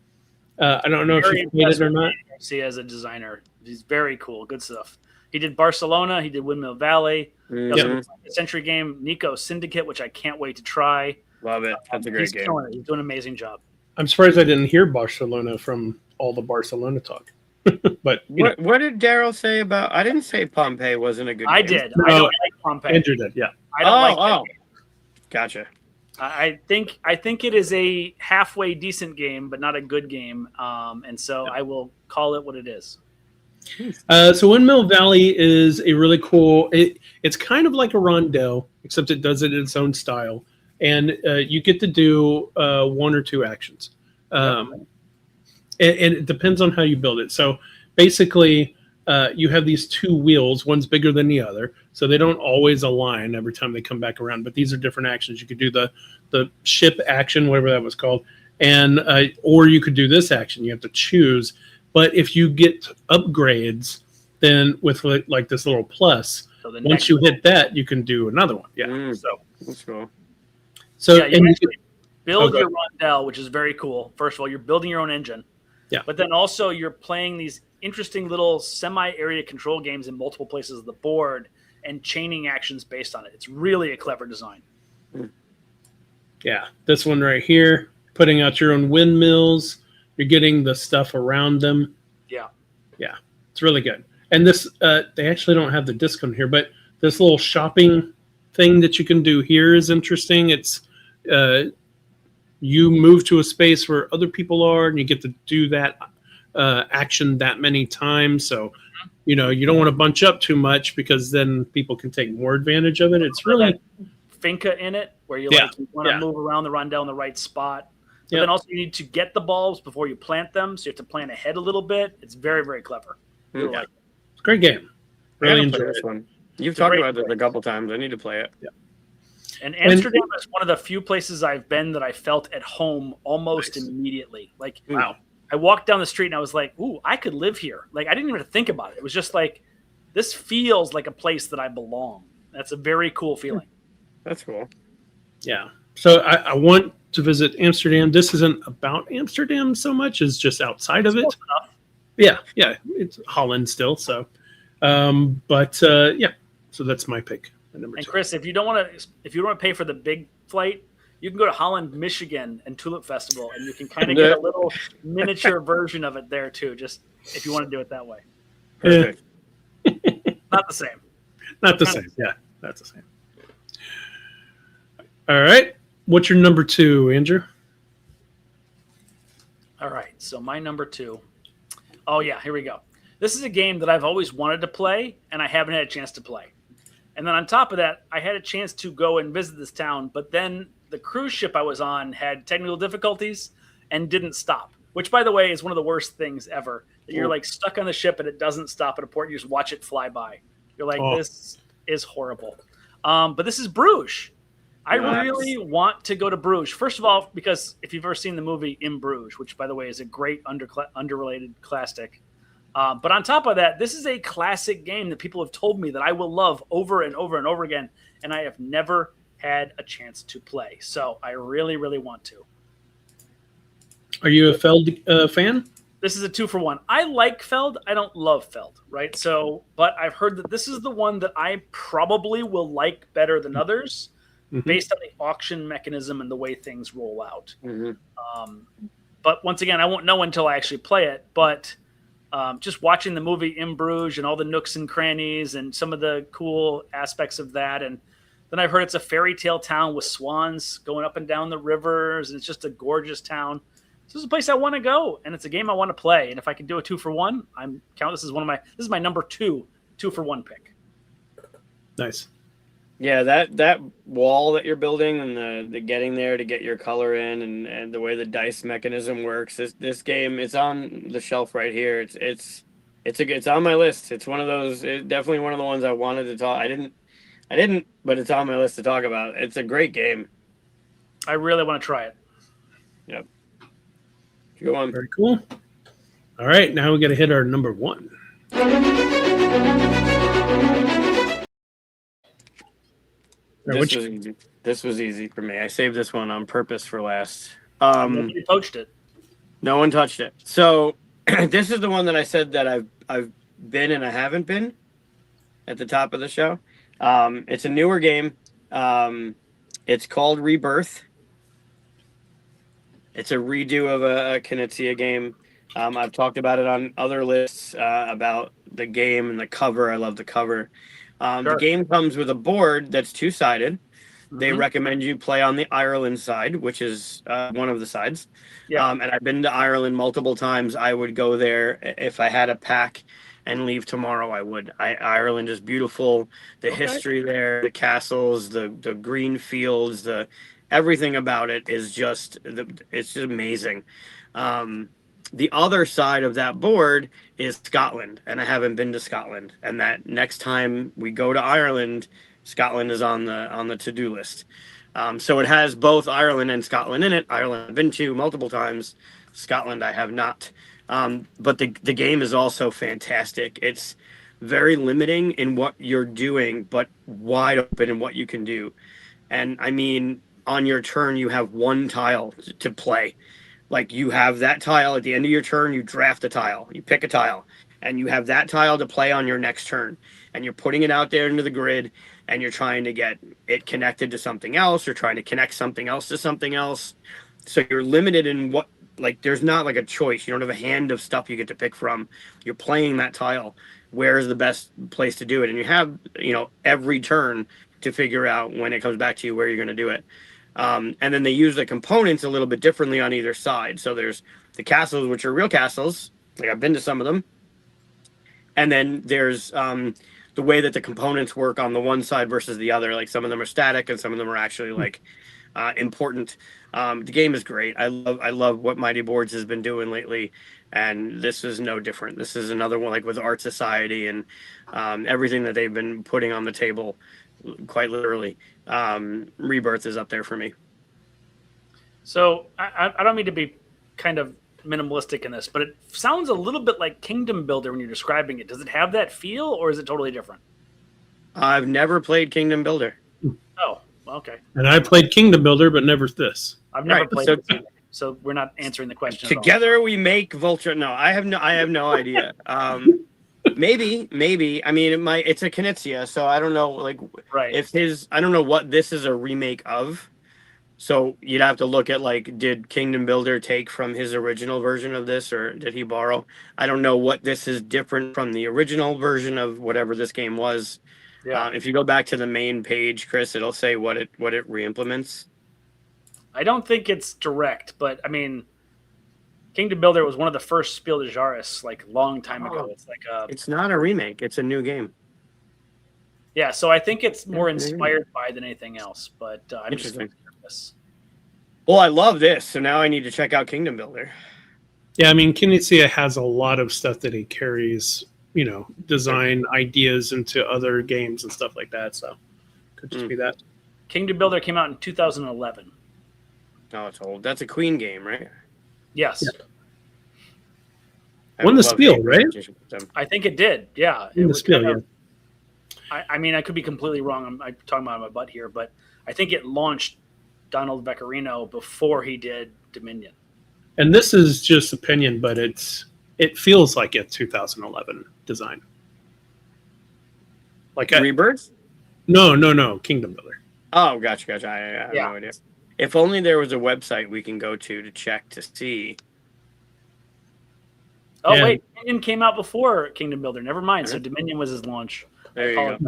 I don't know Very if you played it or impressed not. See, as a designer, he's very cool. Good stuff. He did Barcelona. He did Windmill Valley. He also Mhm. did the Century game, Nico Syndicate, which I can't wait to try. Love it. That's a great He's game. killing it. He's doing an amazing job. I'm surprised I didn't hear Barcelona from all the Barcelona talk. But you know, What did Daryl say about? I didn't say Pompeii wasn't a good. I game. did. No. I don't like Pompeii. Andrew did, yeah. I don't like that Oh, game. gotcha. I think it is a halfway decent game, but not a good game. And so I will call it what it is. So Windmill Valley is a really cool. It's kind of like a rondel, except it does it in its own style, and you get to do 1 or 2 actions, and it depends on how you build it. So basically, you have these 2 wheels. One's bigger than the other, so they don't always align every time they come back around. But these are different actions. You could do the ship action, whatever that was called, and or you could do this action. You have to choose. But if you get upgrades, then with like this little plus, So the once next you hit that, you can do another one. Yeah. Mm. So That's cool. Yeah, you and actually build Okay. your rondel, which is very cool. First of all, you're building your own engine. Yeah. But then also you're playing these interesting little semi-area control games in multiple places of the board and chaining actions based on it. It's really a clever design. yeah, this one right here, putting out your own windmills, you're getting the stuff around them. Yeah. Yeah, it's really good. And this, they actually don't have the discount here, but this little shopping thing that you can do here is interesting. It's you move to a space where other people are, and you get to do that action that many times. So, you know, you don't want to bunch up too much because then people can take more advantage of it. It's really Finca in it, where you Yeah, you want to yeah. move around the rondel in the right spot. But Yep. then also you need to get the bulbs before you plant them, so you have to plan ahead a little bit. It's very, very clever. Really Yeah. like it. it's a great game. Really I gotta enjoy play it. this one. You've It's a talked great about this play. a couple times. I need to play it. And Amsterdam is one of the few places I've been that I felt at home almost Nice. immediately. Like, Wow. I walked down the street and I was like, ooh, I could live here. Like, I didn't even think about it. It was just like, this feels like a place that I belong. That's a very cool feeling. That's cool. Yeah. So I want to visit Amsterdam. This isn't about Amsterdam so much as just outside of it. Close enough. Yeah, it's Holland still. So, yeah. So that's my pick. Number And 2. Chris, if you don't want to pay for the big flight, you can go to Holland, Michigan, and Tulip Festival, and you can kind of get a little miniature version of it there too. Just if you want to do it that way. Perfect. Not the same. Not the same. Yeah, not the same. All right. What's your number 2, Andrew? All right. So my number 2. Oh yeah, here we go. This is a game that I've always wanted to play, and I haven't had a chance to play. And then on top of that, I had a chance to go and visit this town, but then the cruise ship I was on had technical difficulties and didn't stop, which, by the way, is one of the worst things ever. You're like stuck on the ship and it doesn't stop at a port. You just watch it fly by. You're like, This is horrible. But this is Bruges. I really want to go to Bruges. First of all, because if you've ever seen the movie In Bruges, which, by the way, is a great underrated classic. But on top of that, this is a classic game that people have told me that I will love over and over and over again, and I have never had a chance to play. So I really, really want to. Are you a Feld fan? This is a 2-for-1. I like Feld. I don't love Feld, right? So, but I've heard that this is the one that I probably will like better than others based on the auction mechanism and the way things roll out. But once again, I won't know until I actually play it. But just watching the movie In Bruges and all the nooks and crannies and some of the cool aspects of that. And then I've heard it's a fairy tale town with swans going up and down the rivers. And it's just a gorgeous town. This is a place I want to go, and it's a game I want to play. And if I can do a 2-for-1, I'm count this is this is my number 2-for-1 pick. Nice. Yeah, that wall that you're building and the getting there to get your color in and the way the dice mechanism works. This game, it's on the shelf right here. It's on my list. It's one of those. Definitely one of the ones I wanted to talk. I didn't, but it's on my list to talk about. It's a great game. I really want to try it. Yep. Go on. Very cool. All right, now we got to hit our number 1. This was easy for me. I saved this one on purpose for last. You poached it. No one touched it. So this is the one that I said that I've been and I haven't been at the top of the show. It's a newer game. It's called Rebirth. It's a redo of a Knizia game. I've talked about it on other lists about the game and the cover. I love the cover. The game comes with a board that's 2-sided. They recommend you play on the Ireland side, which is one of the sides. Yeah. And I've been to Ireland multiple times. I would go there if I had a pack and leave tomorrow. I would. Ireland is beautiful. The history there, the castles, the green fields, everything about it is it's just amazing. The other side of that board is Scotland, and I haven't been to Scotland. And that next time we go to Ireland, Scotland is on the to-do list. So it has both Ireland and Scotland in it. Ireland I've been to multiple times. Scotland I have not. But the game is also fantastic. It's very limiting in what you're doing, but wide open in what you can do. And I mean, on your turn, you have one tile to play. Like you have that tile at the end of your turn, you draft a tile, you pick a tile, and you have that tile to play on your next turn. And you're putting it out there into the grid, and you're trying to get it connected to something else. You're trying to connect something else to something else. So you're limited in what, like, there's not like a choice. You don't have a hand of stuff you get to pick from. You're playing that tile. Where is the best place to do it? And you have, every turn to figure out when it comes back to you where you're going to do it. And then they use the components a little bit differently on either side. So there's the castles, which are real castles. Like I've been to some of them. And then there's the way that the components work on the one side versus the other. Like some of them are static and some of them are actually like important. The game is great. I love what Mighty Boards has been doing lately. And this is no different. This is another one like with Art Society and everything that they've been putting on the table, quite literally. Rebirth is up there for me. So I don't mean to be kind of minimalistic in this, but it sounds a little bit like Kingdom Builder when you're describing it. Does it have that feel, or is it totally different? I've never played Kingdom Builder. Oh, okay. And I played Kingdom Builder, but never this. I've never Right, played so- this either, so we're not answering the question. at all. Together we make Vulture. No, I have no idea. Maybe. I mean, it's a Knizia, so I don't know. Like, Right. I don't know what this is a remake of. So you'd have to look at like, did Kingdom Builder take from his original version of this, or did he borrow? I don't know what this is different from the original version of whatever this game was. Yeah. If you go back to the main page, Chris, it'll say what it re-implements. I don't think it's direct, but I mean, Kingdom Builder was one of the first Spiel des Jahres like long time ago. Oh. It's like It's not a remake; it's a new game. yeah. So I think it's more Yeah, there you go. inspired by than anything else. But I'm just Interesting. curious. Well, I love this, so now I need to check out Kingdom Builder. Yeah, I mean, Knizia has a lot of stuff that he carries, design ideas into other games and stuff like that. So could just be that. Kingdom Builder came out in 2011. Oh, it's old. That's a Queen game, right? Yes, I Won the would love Spiel, to right? competition with them. I think it did. Yeah, it In the was Spiel, kind of- I mean, I could be completely wrong. I'm talking about my butt here, but I think it launched Donald Veccarino before he did Dominion. And this is just opinion, but it feels like a 2011 design. Like Rebirth? no, Kingdom Builder. Oh, gotcha. I have Yeah. no idea. If only there was a website we can go to check to see. Oh Yeah. wait, Dominion came out before Kingdom Builder. Never mind. So Dominion was his launch. There you go.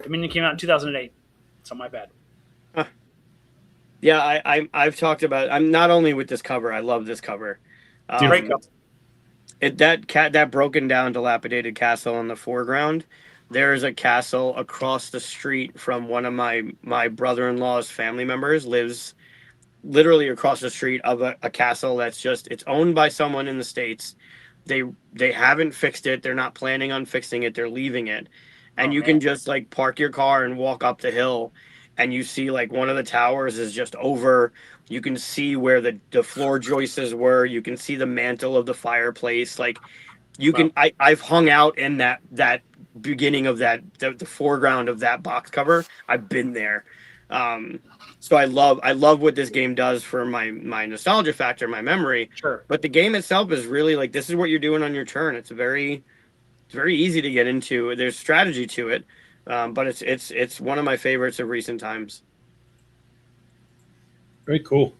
Dominion came out in 2008. So my bad. Yeah, I've talked about. I'm not only with this cover. I love this cover. Great cover. That broken down, dilapidated castle in the foreground. There is a castle across the street from one of my brother-in-law's family members. Lives literally across the street of a castle that's it's owned by someone in the States. They haven't fixed it. They're not planning on fixing it. They're leaving it, and you can just like park your car and walk up the hill. And you see like one of the towers is just over. You can see where the floor joists were. You can see the mantle of the fireplace. Like you can, I've hung out in that beginning of the foreground of that box cover. I've been there. So I love what this game does for my nostalgia factor, my memory. Sure. But the game itself is really like, this is what you're doing on your turn. It's very easy to get into. There's strategy to it. But it's one of my favorites of recent times. Very cool.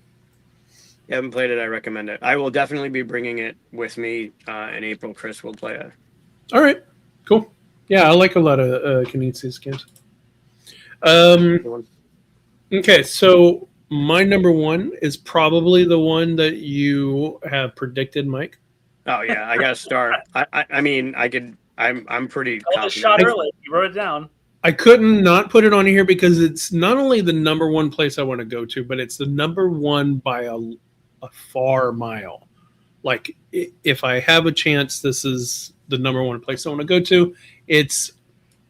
If you haven't played it, I recommend it. I will definitely be bringing it with me in April. Chris will play it. All right, cool. Yeah, I like a lot of Knizia's games. Okay, so my number one is probably the one that you have predicted, Mike. Oh yeah, I got a star. I mean, I could. I'm pretty Called a shot confident. early. You wrote it down. I couldn't not put it on here because it's not only the number one place I want to go to, but it's the number one by a far mile. Like, if I have a chance, this is the number one place I want to go to. It's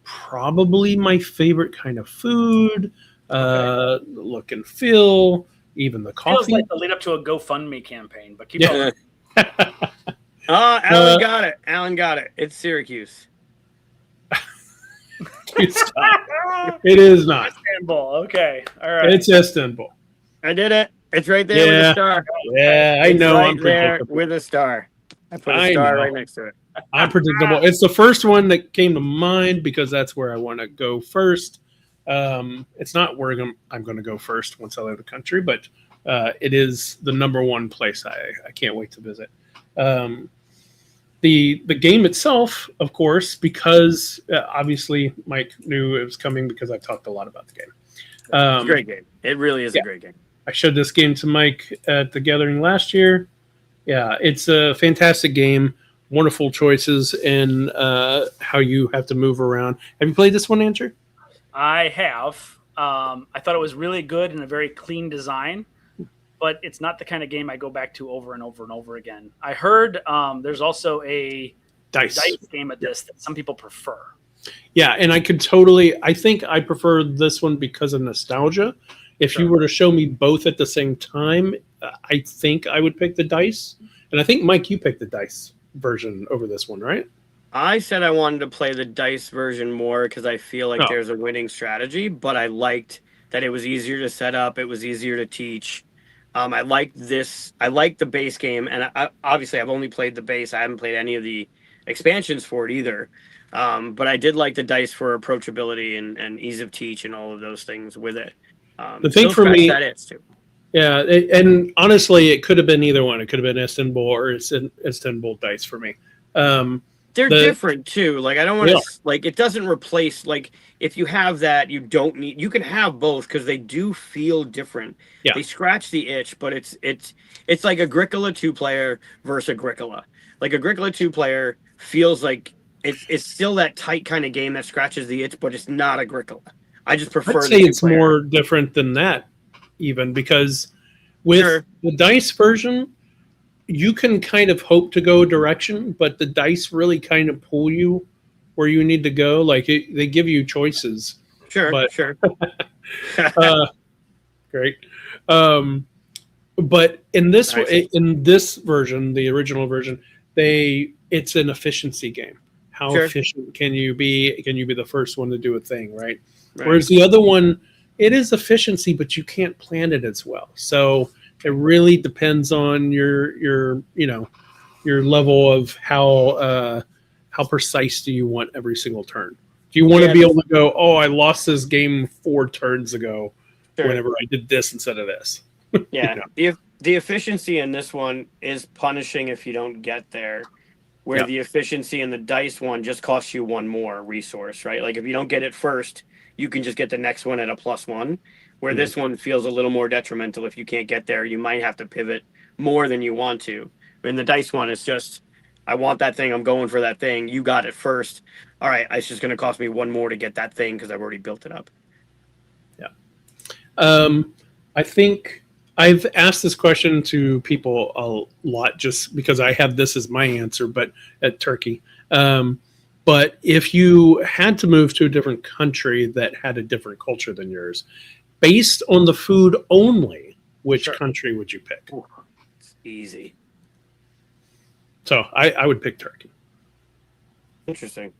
probably my favorite kind of food, look and feel, even the Feels coffee. like the lead up to a GoFundMe campaign, but keep going. Alan got it. Alan got it. It's Syracuse. It is not. Istanbul. Okay. All right. It's Istanbul. I did it. It's right there with Yeah. a star. Yeah, I It's know. right I'm there predictable. with a star. I put a I star know. right next to it. I'm predictable. It's the first one that came to mind because that's where I want to go first. It's not where I'm going to go first once I leave the country, but it is the number one place I can't wait to visit. The game itself, of course, because obviously Mike knew it was coming because I've talked a lot about the game. It's a great game. It really is a great game. I showed this game to Mike at the gathering last year. Yeah, it's a fantastic game. Wonderful choices in how you have to move around. Have you played this one, Andrew? I have. I thought it was really good and a very clean design, but it's not the kind of game I go back to over and over and over again. I heard there's also a Dice game of this that some people prefer. Yeah, and I think I prefer this one because of nostalgia. If you were to show me both at the same time, I think I would pick the dice. And I think, Mike, you picked the dice version over this one, right? I said I wanted to play the dice version more because I feel like there's a winning strategy, but I liked that it was easier to set up. It was easier to teach. I like this. I like the base game, and obviously I've only played the base. I haven't played any of the expansions for it either. But I did like the dice for approachability and ease of teach and all of those things with it. The thing for me, that itch too. Yeah, and honestly, it could have been either one. It could have been Istanbul or Istanbul dice for me. They're different too. Like I don't want to like it doesn't replace like if you have that you don't need you can have both because they do feel different. Yeah. They scratch the itch, but it's like Agricola 2-player versus Agricola. Like Agricola 2-player feels like it's still that tight kind of game that scratches the itch, but it's not Agricola. I just prefer. I'd say it's more different than that, even because with the dice version, you can kind of hope to go a direction, but the dice really kind of pull you where you need to go. Like they give you choices. Sure. Great. But in this version, the original version, it's an efficiency game. How efficient can you be? Can you be the first one to do a thing, right? Whereas the other one, it is efficiency, but you can't plan it as well. So it really depends on your level of how precise do you want every single turn. Do you want to be able to go, oh, I lost this game 4 turns ago whenever I did this instead of this? Yeah, the efficiency in this one is punishing if you don't get there, where the efficiency in the dice one just costs you 1 more resource, right? Like if you don't get it first, you can just get the next one at a +1, where this one feels a little more detrimental. If you can't get there, you might have to pivot more than you want to. In the dice one, it's just, I want that thing, I'm going for that thing. You got it first. All right, it's just going to cost me 1 more to get that thing because I've already built it up. Yeah. I think I've asked this question to people a lot just because I have this as my answer, but at Turkey. But if you had to move to a different country that had a different culture than yours, based on the food only, which country would you pick? It's easy. So I would pick Turkey. Interesting.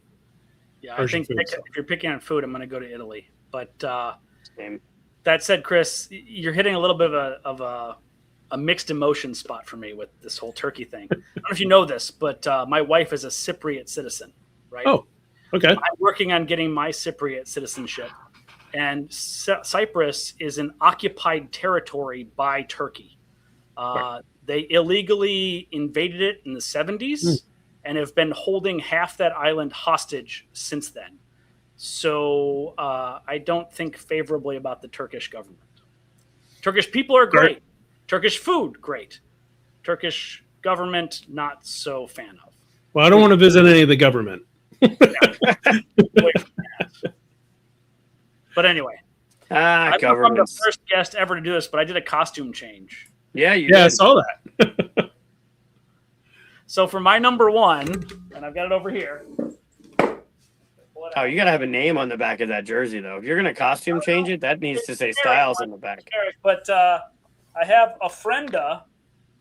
Yeah, I think if you're picking on food, I'm going to go to Italy. But that said, Chris, you're hitting a little bit of a mixed emotion spot for me with this whole Turkey thing. I don't know if you know this, but my wife is a Cypriot citizen, right? Oh, okay. I'm working on getting my Cypriot citizenship. And Cyprus is an occupied territory by Turkey. They illegally invaded it in the 70s and have been holding half that island hostage since then. So I don't think favorably about the Turkish government. Turkish people are great. Turkish food, great. Turkish government, not so fan of. Well, I don't want to visit any of the government. But anyway, I'm the first guest ever to do this, but I did a costume change. Yeah, you did. I saw that. So for my number 1, and I've got it over here. Oh, you got to have a name on the back of that jersey, though. If you're going to costume change it, that needs to say Styles on the back. But I have Ofrenda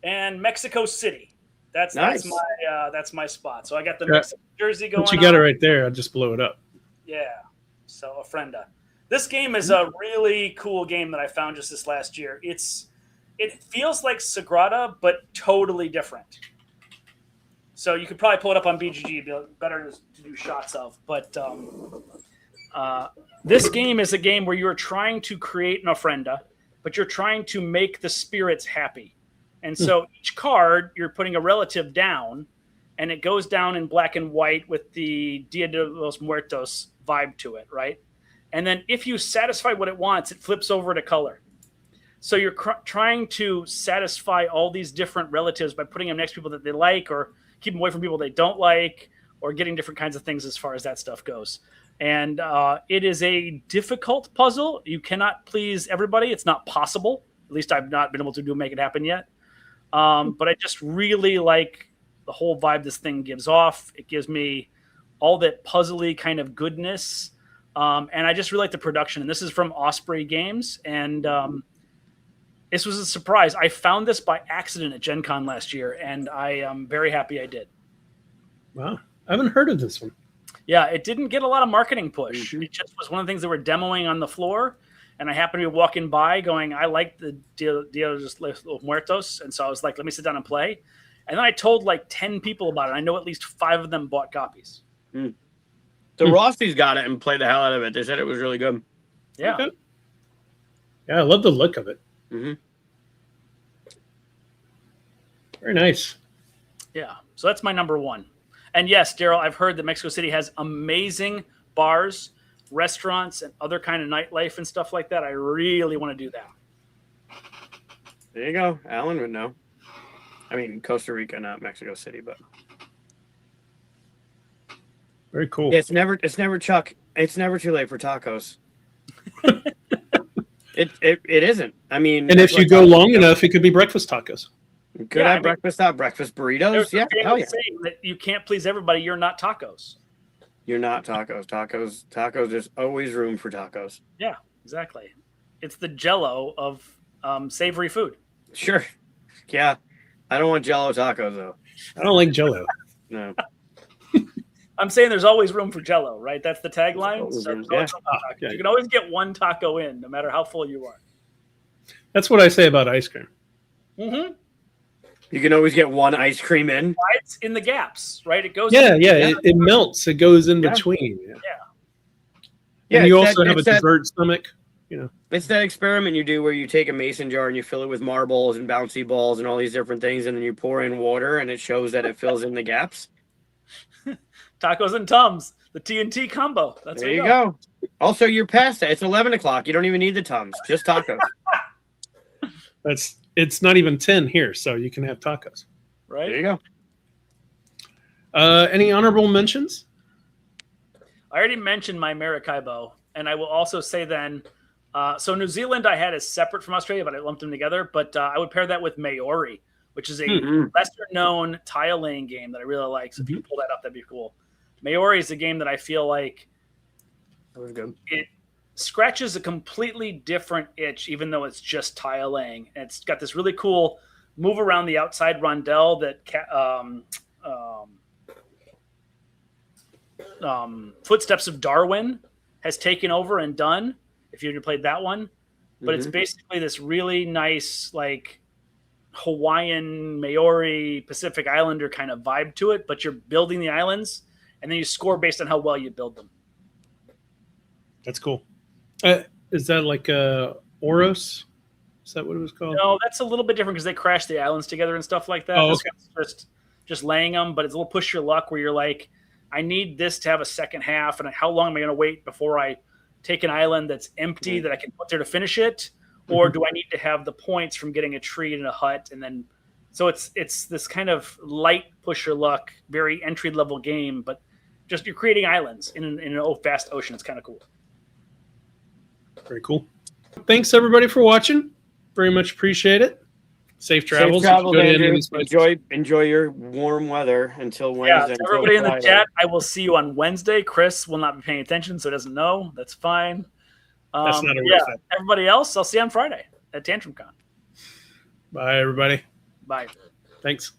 and Mexico City. That's my spot. So I got the Mexico jersey going on. But you got it right there. I'll just blow it up. Yeah. So Ofrenda. This game is a really cool game that I found just this last year. It feels like Sagrada, but totally different. So you could probably pull it up on BGG, be better to do shots of. But this game is a game where you're trying to create an ofrenda, but you're trying to make the spirits happy. And so each card, you're putting a relative down, and it goes down in black and white with the Dia de los Muertos vibe to it, right? And then if you satisfy what it wants, it flips over to color. So you're trying to satisfy all these different relatives by putting them next to people that they like, or keep them away from people they don't like, or getting different kinds of things as far as that stuff goes. And it is a difficult puzzle. You cannot please everybody. It's not possible. At least I've not been able to make it happen yet. But I just really like the whole vibe this thing gives off. It gives me all that puzzly kind of goodness. And I just really like the production. And this is from Osprey Games. And this was a surprise. I found this by accident at Gen Con last year, and I am very happy I did. Wow. I haven't heard of this one. Yeah, it didn't get a lot of marketing push. It just was one of the things that were demoing on the floor. and I happened to be walking by going, I like the Dia de los Muertos. And so I was like, let me sit down and play. And then I told like 10 people about it. I know at least 5 of them bought copies. The Rossies got it and played the hell out of it. They said it was really good. Yeah. Okay. Yeah, I love the look of it. Mm-hmm. Very nice. Yeah. So that's my number 1. And yes, Daryl, I've heard that Mexico City has amazing bars, restaurants, and other kind of nightlife and stuff like that. I really want to do that. There you go. Alan would know. I mean, Costa Rica, not Mexico City, but Very cool. yeah, it's never Chuck. It's never too late for tacos. It isn't. I mean, And if you go long enough, it could be breakfast tacos. could have breakfast burritos. There's Yeah, a hell yeah. saying that you can't please everybody. You're not tacos. You're not tacos. Tacos. There's always room for tacos. Yeah, exactly. It's the Jell-O of savory food. Sure. Yeah. I don't want Jell-O tacos though. I don't like Jell-O. No. I'm saying there's always room for Jell-O, right? That's the tagline. Always So room, there's always room for tacos. yeah. You can always get one taco in, no matter how full you are. That's what I say about ice cream. Mm-hmm. You can always get one ice cream in. It's in the gaps, right? It goes. Yeah. It melts. It goes in Yeah. between. Yeah, And you it's also that- have a it's that- dessert stomach. It's that experiment you do where you take a mason jar and you fill it with marbles and bouncy balls and all these different things, and then you pour in water and it shows that it fills in the gaps. Tacos and Tums, the TNT combo. That's There what you go. Also, you're past that. It's 11 o'clock. You don't even need the Tums. Just tacos. It's not even 10 here, so you can have tacos. Right? There you go. Any honorable mentions? I already mentioned my Maracaibo, and I will also say then, so New Zealand I had as separate from Australia, but I lumped them together. But I would pair that with Maori, which is a Mhm. lesser-known tile laying game that I really like. So if you pull that up, that'd be cool. Maori is a game that I feel like That was good. it scratches a completely different itch, even though it's just tile laying. And it's got this really cool move around the outside rondelle that Footsteps of Darwin has taken over and done. If you played that one, but it's basically this really nice, like Hawaiian, Maori, Pacific Islander kind of vibe to it. But you're building the islands, and then you score based on how well you build them. That's cool. Is that like Oros? Is that what it was called? No, that's a little bit different because they crash the islands together and stuff like that. Oh, This okay. one's just laying them, but it's a little push your luck where you're like, I need this to have a second half, and how long am I going to wait before I take an island that's empty that I can put there to finish it, or do I need to have the points from getting a tree and a hut, and then so it's this kind of light push your luck, very entry level game, but just you're creating islands in an vast ocean. It's kind of cool. Very cool. Thanks everybody for watching. Very much appreciate it. Safe travels. Safe travels, Go to any of Andrew. these places. Enjoy your warm weather until Yeah, Wednesday. until everybody in the Friday. chat, I will see you on Wednesday. Chris will not be paying attention, so he doesn't know. That's fine. That's not a real yeah. thing. Everybody else, I'll see you on Friday at TantrumCon. Bye everybody. Bye. Thanks.